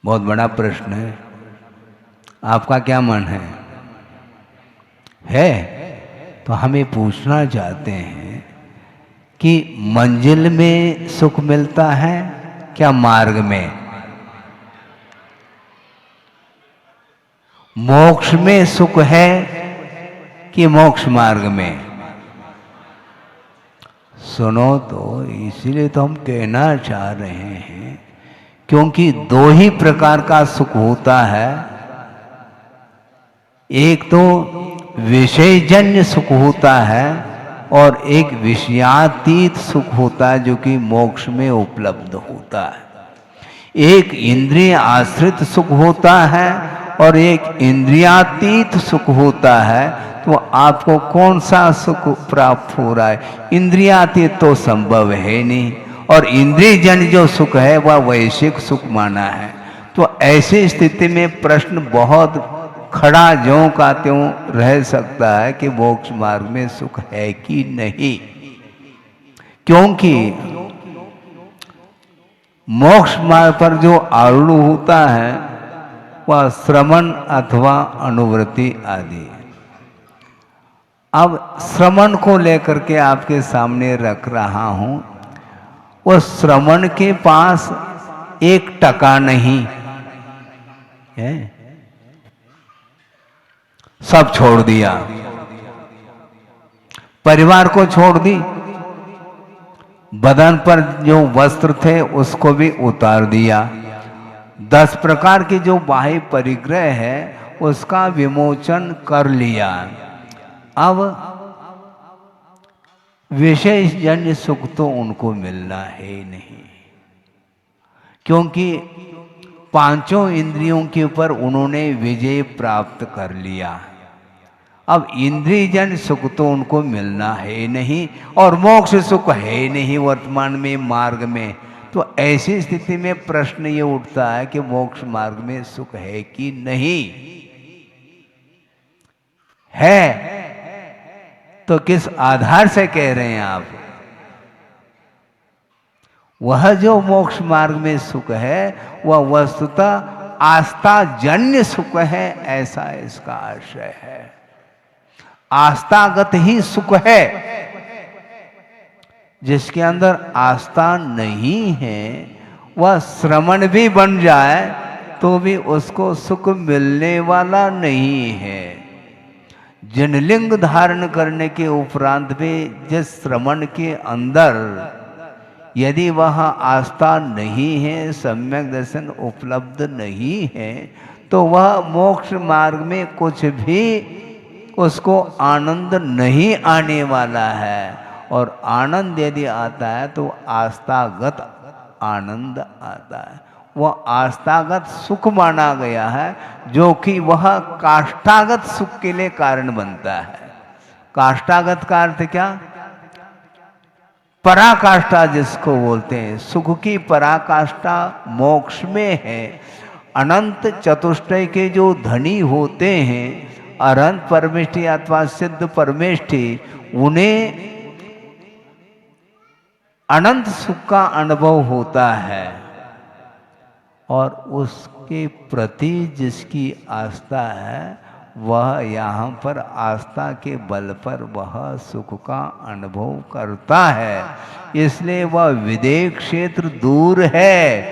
बहुत बड़ा प्रश्न है, आपका क्या मन है? तो हमें पूछना चाहते हैं कि मंजिल में सुख मिलता है क्या मार्ग में? मोक्ष में सुख है कि मोक्ष मार्ग में? सुनो तो, इसीलिए तो हम कहना चाह रहे हैं क्योंकि दो ही प्रकार का सुख होता है, एक तो विषयजन्य सुख होता है और एक विषयातीत सुख होता है जो कि मोक्ष में उपलब्ध होता है। एक इंद्रिय आश्रित सुख होता है और एक इंद्रियातीत सुख होता है। तो आपको कौन सा सुख प्राप्त हो रहा है? इंद्रियातीत तो संभव है नहीं, और इंद्रियजन्य जो सुख है वह वैश्विक सुख माना है। तो ऐसी स्थिति में प्रश्न बहुत खड़ा ज्यों का त्यों रह सकता है कि मोक्ष मार्ग में सुख है कि नहीं, क्योंकि मोक्ष मार्ग पर जो आरूढ़ होता है वह श्रवण अथवा अनुवृत्ति आदि। अब श्रवण को लेकर के आपके सामने रख रहा हूं। वो श्रवण के पास एक टका नहीं है, सब छोड़ दिया, परिवार को छोड़ दी, बदन पर जो वस्त्र थे उसको भी उतार दिया, 10 प्रकार के जो बाह्य परिग्रह है उसका विमोचन कर लिया। अब विषयजन्य सुख तो उनको मिलना है नहीं, क्योंकि पांचों इंद्रियों के ऊपर उन्होंने विजय प्राप्त कर लिया। अब इंद्रियजन्य सुख तो उनको मिलना है नहीं और मोक्ष सुख है नहीं वर्तमान में मार्ग में। तो ऐसी स्थिति में प्रश्न ये उठता है कि मोक्ष मार्ग में सुख है कि नहीं है, तो किस आधार से कह रहे हैं आप? वह जो मोक्ष मार्ग में सुख है वह वस्तुतः आस्था जन्य सुख है, ऐसा इसका आशय है। आस्थागत ही सुख है। जिसके अंदर आस्था नहीं है वह श्रवण भी बन जाए तो भी उसको सुख मिलने वाला नहीं है। जनलिंग धारण करने के उपरांत भी जिस श्रवण के अंदर यदि वह आस्था नहीं है, सम्यक दर्शन उपलब्ध नहीं है, तो वह मोक्ष मार्ग में कुछ भी उसको आनंद नहीं आने वाला है। और आनंद यदि आता है तो आस्थागत आनंद आता है, वह आस्थागत सुख माना गया है, जो कि वह काष्ठागत सुख के लिए कारण बनता है। काष्ठागत का अर्थ क्या? पराकाष्ठा जिसको बोलते हैं, सुख की पराकाष्ठा मोक्ष में है। अनंत चतुष्टय के जो धनी होते हैं, अनंत परमेष्ठी अथवा सिद्ध परमेष्ठी, उन्हें अनंत सुख का अनुभव होता है और उसके प्रति जिसकी आस्था है वह यहाँ पर आस्था के बल पर वह सुख का अनुभव करता है। इसलिए वह विदेह क्षेत्र दूर है,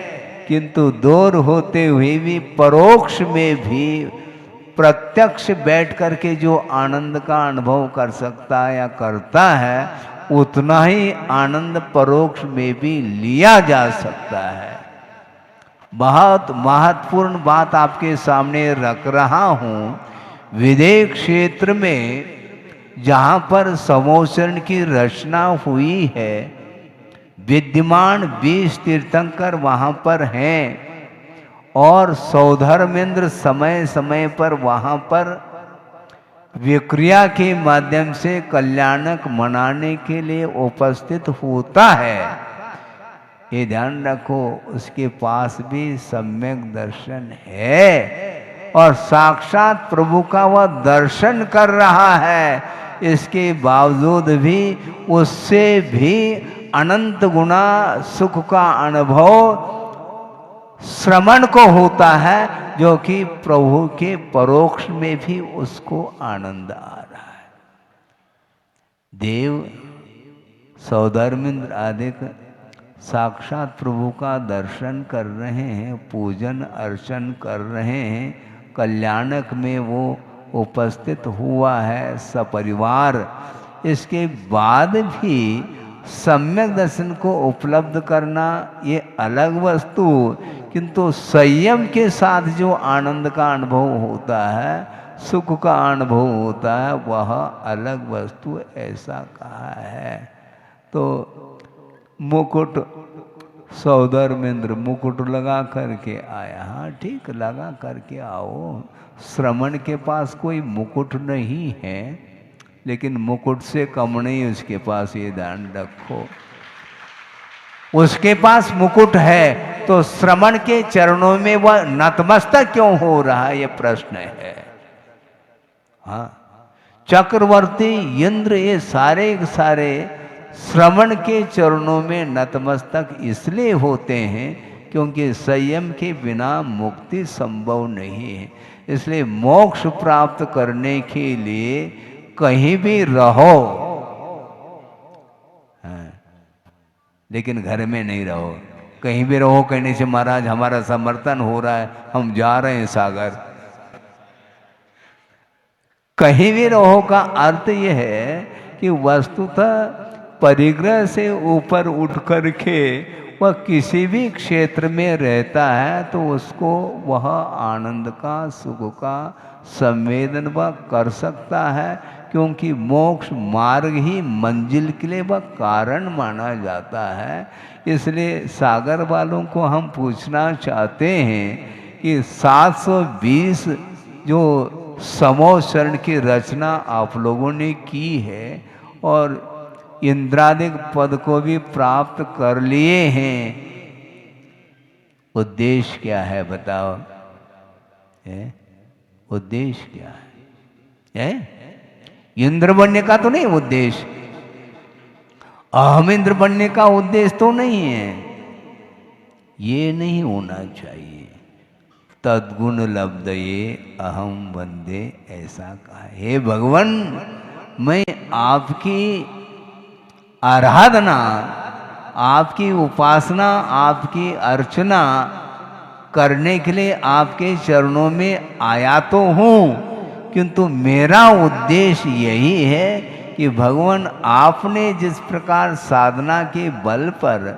किंतु दूर होते हुए भी परोक्ष में भी प्रत्यक्ष बैठ करके जो आनंद का अनुभव कर सकता है या करता है, उतना ही आनंद परोक्ष में भी लिया जा सकता है। बहुत महत्वपूर्ण बात आपके सामने रख रहा हूँ। विदेह क्षेत्र में जहाँ पर समोचरण की रचना हुई है, विद्यमान 20 तीर्थंकर वहाँ पर हैं और सौधर्मेंद्र समय समय पर वहाँ पर विक्रिया के माध्यम से कल्याणक मनाने के लिए उपस्थित होता है। ये ध्यान रखो, उसके पास भी सम्यक दर्शन है और साक्षात प्रभु का वह दर्शन कर रहा है। इसके बावजूद भी उससे भी अनंत गुना सुख का अनुभव श्रवण को होता है, जो कि प्रभु के परोक्ष में भी उसको आनंद आ रहा है। देव सौधर्मेंद्र आदि साक्षात प्रभु का दर्शन कर रहे हैं, पूजन अर्चन कर रहे हैं, कल्याणक में वो उपस्थित हुआ है सपरिवार। इसके बाद भी सम्यक दर्शन को उपलब्ध करना ये अलग वस्तु, किंतु संयम के साथ जो आनंद का अनुभव होता है, सुख का अनुभव होता है, वह अलग वस्तु, ऐसा कहा है। तो मुकुट सौधर्मेंद्र मुकुट लगा करके आया। हाँ ठीक, लगा करके आओ। श्रमण के पास कोई मुकुट नहीं है, लेकिन मुकुट से कम नहीं उसके पास, ये ध्यान रखो। उसके पास मुकुट है तो श्रमण के चरणों में वह नतमस्तक क्यों हो रहा है, ये प्रश्न है। हाँ, चक्रवर्ती इंद्र ये सारे के सारे श्रवण के चरणों में नतमस्तक इसलिए होते हैं क्योंकि संयम के बिना मुक्ति संभव नहीं है। इसलिए मोक्ष प्राप्त करने के लिए कहीं भी रहो, हाँ, लेकिन घर में नहीं रहो। कहीं भी रहो कहने से महाराज हमारा समर्थन हो रहा है, हम जा रहे हैं सागर। कहीं भी रहो का अर्थ यह है कि वस्तुतः परिग्रह से ऊपर उठ करके वह किसी भी क्षेत्र में रहता है तो उसको वह आनंद का, सुख का संवेदन वह कर सकता है, क्योंकि मोक्ष मार्ग ही मंजिल के लिए वह कारण माना जाता है। इसलिए सागर वालों को हम पूछना चाहते हैं कि 720 जो समो शरण की रचना आप लोगों ने की है और इंद्रादिक पद को भी प्राप्त कर लिए हैं, उद्देश्य क्या है बताओ? उद्देश्य क्या है? इंद्र बनने का तो नहीं उद्देश्य, अहम इंद्र बनने का उद्देश्य तो नहीं है। ये नहीं होना चाहिए। तद्गुण लब्धये अहम वंदे, ऐसा कहा। हे भगवान, मैं आपकी आराधना, आपकी उपासना, आपकी अर्चना करने के लिए आपके चरणों में आया तो हूँ, किंतु मेरा उद्देश्य यही है कि भगवान आपने जिस प्रकार साधना के बल पर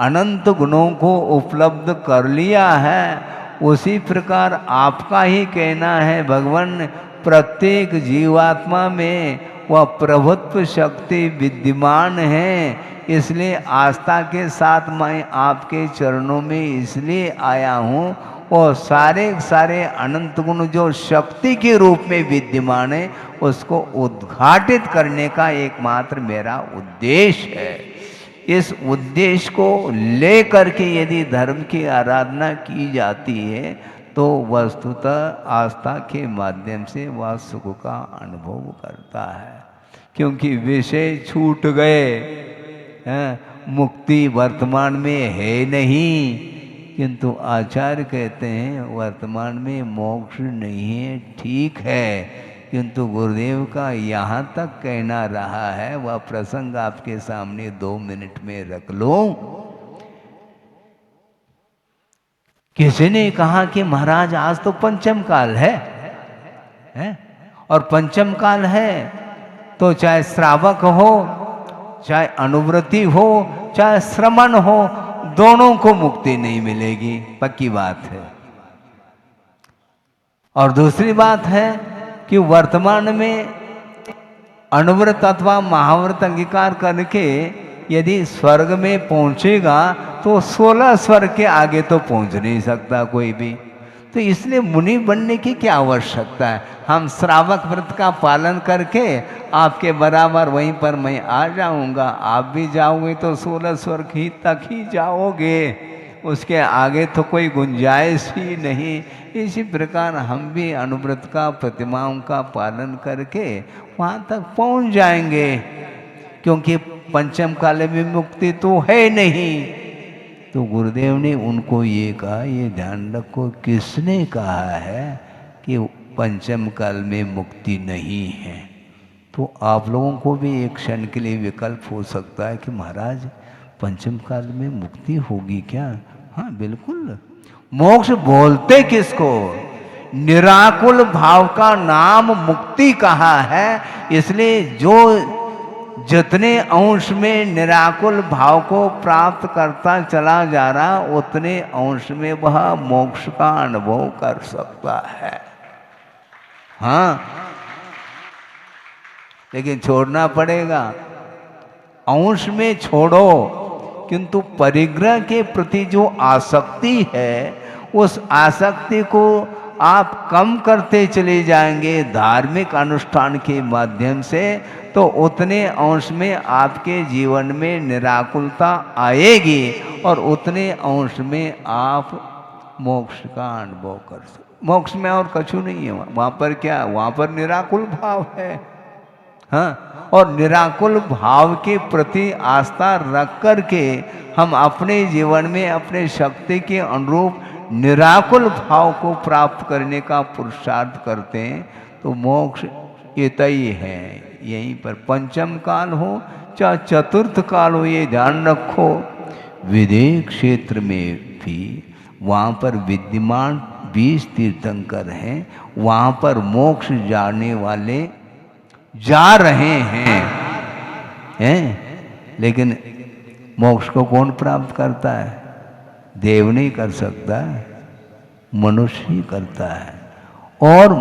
अनंत गुणों को उपलब्ध कर लिया है, उसी प्रकार आपका ही कहना है भगवान प्रत्येक जीवात्मा में वह प्रभुत्व शक्ति विद्यमान है। इसलिए आस्था के साथ मैं आपके चरणों में इसलिए आया हूँ, और सारे सारे अनंत गुण जो शक्ति के रूप में विद्यमान है उसको उद्घाटित करने का एकमात्र मेरा उद्देश्य है। इस उद्देश्य को लेकर के यदि धर्म की आराधना की जाती है तो वस्तुतः आस्था के माध्यम से वह सुख का अनुभव करता है, क्योंकि विषय छूट गए, मुक्ति वर्तमान में है नहीं। किंतु आचार्य कहते हैं वर्तमान में मोक्ष नहीं है, ठीक है, किंतु गुरुदेव का यहाँ तक कहना रहा है, वह प्रसंग आपके सामने 2 मिनट में रख लो। किसी ने कहा कि महाराज आज तो पंचम काल है? और पंचम काल है तो चाहे श्रावक हो, चाहे अनुव्रति हो, चाहे श्रमण हो, दोनों को मुक्ति नहीं मिलेगी, पक्की बात है। और दूसरी बात है कि वर्तमान में अनुव्रत अथवा महाव्रत अंगीकार करके यदि स्वर्ग में पहुंचेगा तो 16 स्वर्ग के आगे तो पहुंच नहीं सकता कोई भी। तो इसलिए मुनि बनने की क्या आवश्यकता है? हम श्रावक व्रत का पालन करके आपके बराबर वहीं पर मैं आ जाऊंगा, आप भी जाओगे तो 16 स्वर्ग ही तक ही जाओगे, उसके आगे तो कोई गुंजाइश ही नहीं। इसी प्रकार हम भी अनुव्रत का, प्रतिमाओं का पालन करके वहाँ तक पहुँच जाएंगे, क्योंकि पंचम काल में मुक्ति तो है नहीं। तो गुरुदेव ने उनको ये कहा, ये ध्यान रखो, किसने कहा है कि पंचम काल में मुक्ति नहीं है? तो आप लोगों को भी एक क्षण के लिए विकल्प हो सकता है कि महाराज पंचम काल में मुक्ति होगी क्या? हाँ बिल्कुल। मोक्ष बोलते किसको? निराकुल भाव का नाम मुक्ति कहा है। इसलिए जो जितने अंश में निराकुल भाव को प्राप्त करता चला जा रहा, उतने अंश में वह मोक्ष का अनुभव कर सकता है। हाँ, लेकिन छोड़ना पड़ेगा। अंश में छोड़ो, किंतु परिग्रह के प्रति जो आसक्ति है, उस आसक्ति को आप कम करते चले जाएंगे धार्मिक अनुष्ठान के माध्यम से, तो उतने अंश में आपके जीवन में निराकुलता आएगी और उतने अंश में आप मोक्ष का अनुभव कर सकते। मोक्ष में और कछु नहीं है, वहाँ पर क्या, वहाँ पर निराकुल भाव है। हाँ, और निराकुल भाव के प्रति आस्था रख करके हम अपने जीवन में अपने शक्ति के अनुरूप निराकुल भाव को प्राप्त करने का पुरुषार्थ करते हैं, तो मोक्ष ये तय है। यहीं पर पंचम काल हो चाहे चतुर्थ काल हो, ये ध्यान रखो, विदेह क्षेत्र में भी वहाँ पर विद्यमान 20 तीर्थंकर हैं, वहाँ पर मोक्ष जाने वाले जा रहे हैं, लेकिन मोक्ष को कौन प्राप्त करता है? देव नहीं कर सकता, मनुष्य ही करता है। और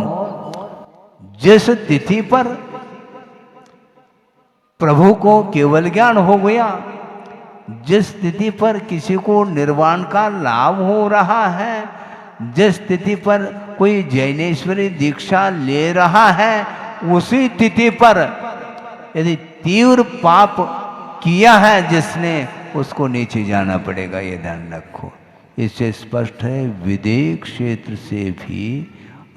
जिस तिथि पर प्रभु को केवल ज्ञान हो गया, जिस तिथि पर किसी को निर्वाण का लाभ हो रहा है, जिस तिथि पर कोई जैनेश्वरी दीक्षा ले रहा है, उसी तिथि पर यदि तीव्र पाप किया है जिसने, उसको नीचे जाना पड़ेगा, ये ध्यान रखो। इससे स्पष्ट है विदेह क्षेत्र से भी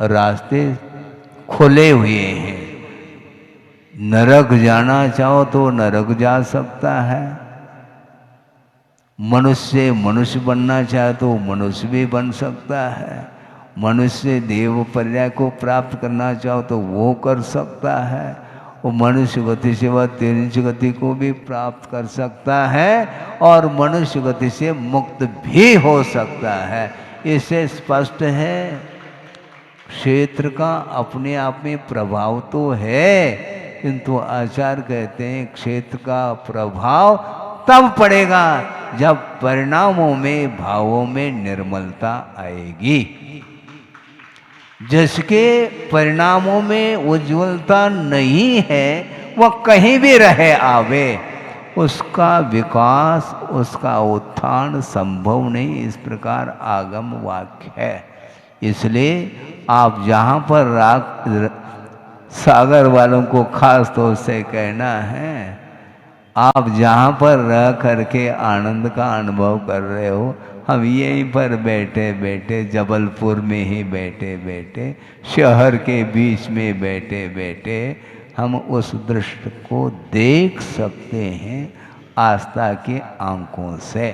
रास्ते खुले हुए हैं। नरक जाना चाहो तो नरक जा सकता है, मनुष्य मनुष्य बनना चाहे तो मनुष्य भी बन सकता है, मनुष्य देव पर्याय को प्राप्त करना चाहो तो वो कर सकता है, वो मनुष्य गति से वह तिरिंच गति को भी प्राप्त कर सकता है और मनुष्य गति से मुक्त भी हो सकता है। इससे स्पष्ट है क्षेत्र का अपने आप में प्रभाव तो है, किंतु आचार्य कहते हैं क्षेत्र का प्रभाव तब पड़ेगा जब परिणामों में भावों में निर्मलता आएगी। जिसके परिणामों में उज्ज्वलता नहीं है, वह कहीं भी रहे आवे, उसका विकास, उसका उत्थान संभव नहीं। इस प्रकार आगम वाक्य है। इसलिए आप जहाँ पर सागर वालों को खास तौर से कहना है, आप जहाँ पर रह करके आनंद का अनुभव कर रहे हो, हम यहीं पर बैठे बैठे, जबलपुर में ही बैठे बैठे, शहर के बीच में बैठे बैठे हम उस दृश्य को देख सकते हैं आस्था के आंखों से।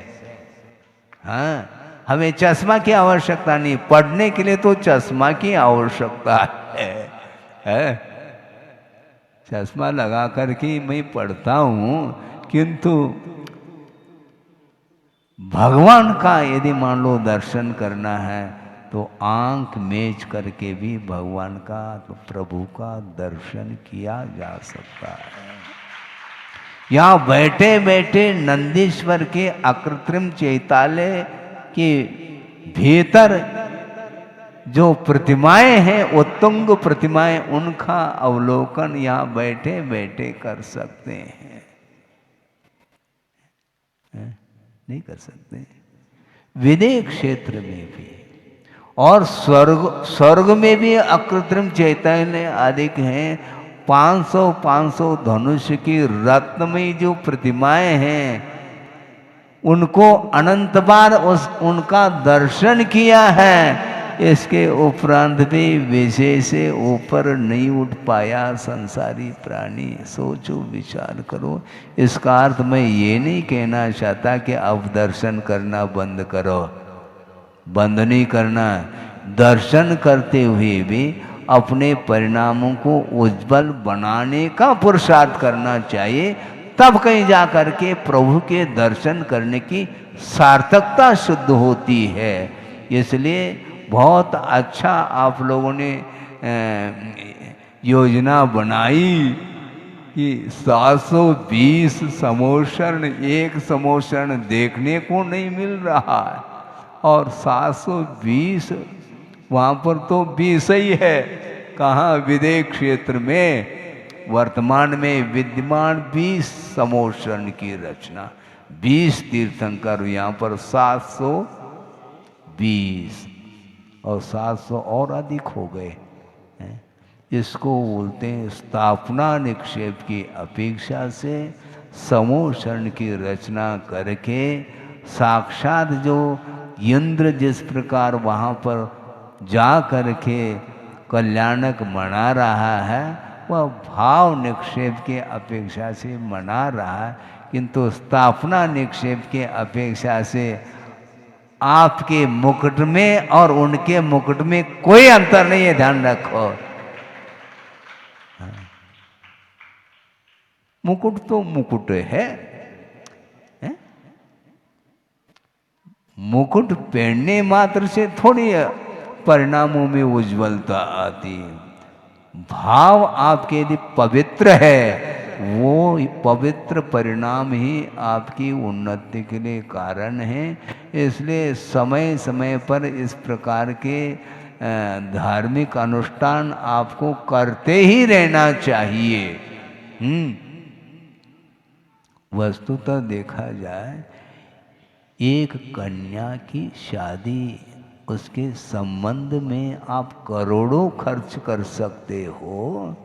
हाँ, हमें चश्मा की आवश्यकता नहीं, पढ़ने के लिए तो चश्मा की आवश्यकता है। चश्मा लगा करके मैं पढ़ता हूँ, किंतु भगवान का यदि मान लो दर्शन करना है तो आंख मेज करके भी भगवान का, तो प्रभु का दर्शन किया जा सकता है। यहाँ बैठे बैठे नंदीश्वर के अकृत्रिम चैतालय के भीतर जो प्रतिमाएं हैं, उत्तुंग प्रतिमाएं, उनका अवलोकन यहाँ बैठे बैठे कर सकते हैं। नहीं कर सकते। विदेह क्षेत्र में भी और स्वर्ग में भी अकृत्रिम चैतन्य अधिक हैं। 500 धनुष की रत्नमयी जो प्रतिमाएं हैं, उनको अनंत बार उनका दर्शन किया है। इसके उपरांत भी विषय से ऊपर नहीं उठ पाया संसारी प्राणी। सोचो, विचार करो। इसका अर्थ मैं ये नहीं कहना चाहता कि अब दर्शन करना बंद करो, बंद नहीं करना। दर्शन करते हुए भी अपने परिणामों को उज्जवल बनाने का पुरुषार्थ करना चाहिए, तब कहीं जा कर के प्रभु के दर्शन करने की सार्थकता शुद्ध होती है। इसलिए बहुत अच्छा आप लोगों ने योजना बनाई कि 720 समोषण, एक समोषण देखने को नहीं मिल रहा है, और 720 वहाँ पर तो 20 ही है। कहाँ? विदेह क्षेत्र में वर्तमान में विद्यमान 20 समोषण की रचना, 20 तीर्थंकर, यहाँ पर 720 और 700 और अधिक हो गए हैं। इसको बोलते हैं स्थापना निक्षेप की अपेक्षा से समोषण की रचना करके साक्षात जो इंद्र जिस प्रकार वहाँ पर जा करके कल्याणक मना रहा है, वह भाव निक्षेप के अपेक्षा से मना रहा है, किंतु स्थापना निक्षेप के अपेक्षा से आपके मुकुट में और उनके मुकुट में कोई अंतर नहीं है, ध्यान रखो। मुकुट तो मुकुट है? मुकुट पहनने मात्र से थोड़ी परिणामों में उज्ज्वलता आती है। भाव आपके यदि पवित्र है, वो पवित्र परिणाम ही आपकी उन्नति के लिए कारण है। इसलिए समय समय पर इस प्रकार के धार्मिक अनुष्ठान आपको करते ही रहना चाहिए। वस्तुतः देखा जाए, एक कन्या की शादी, उसके संबंध में आप करोड़ों खर्च कर सकते हो,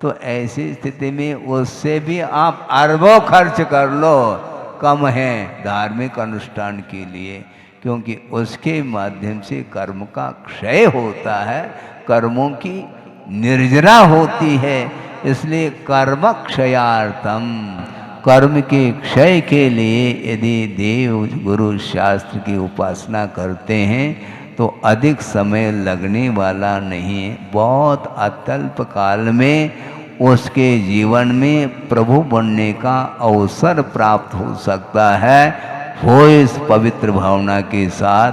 तो ऐसी स्थिति में उससे भी आप अरबों खर्च कर लो, कम है धार्मिक अनुष्ठान के लिए, क्योंकि उसके माध्यम से कर्म का क्षय होता है, कर्मों की निर्जरा होती है। इसलिए कर्म क्षयार्थम, कर्म के क्षय के लिए यदि देव गुरु शास्त्र की उपासना करते हैं तो अधिक समय लगने वाला नहीं है। बहुत अत्यल्प काल में उसके जीवन में प्रभु बनने का अवसर प्राप्त हो सकता है। हो इस पवित्र भावना के साथ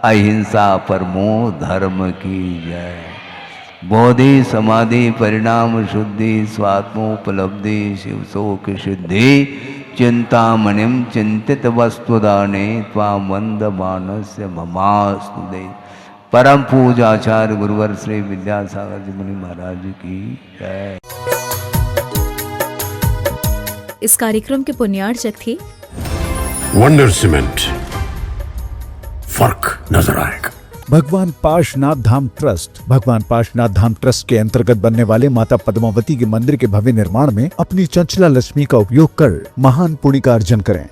अहिंसा परमो धर्म की जय। बोधि समाधि परिणाम शुद्धि स्वात्मोपलब्धि शिव शोक सिद्धि चिंतामणिम चिंतित वस्तुदाने त्वां वंद मानस्य ममास्तु दे। परम पूजाचार्य गुरुवर श्री विद्यासागर जी मुनि महाराज की जय। इस कार्यक्रम के पुण्यार्चक थे वंडर सीमेंट, फर्क नजर आएगा। भगवान पाशनाथ धाम ट्रस्ट भगवान पाशनाथ धाम ट्रस्ट के अंतर्गत बनने वाले माता पद्मावती के मंदिर के भव्य निर्माण में अपनी चंचला लक्ष्मी का उपयोग कर महान पुण्य का अर्जन करें।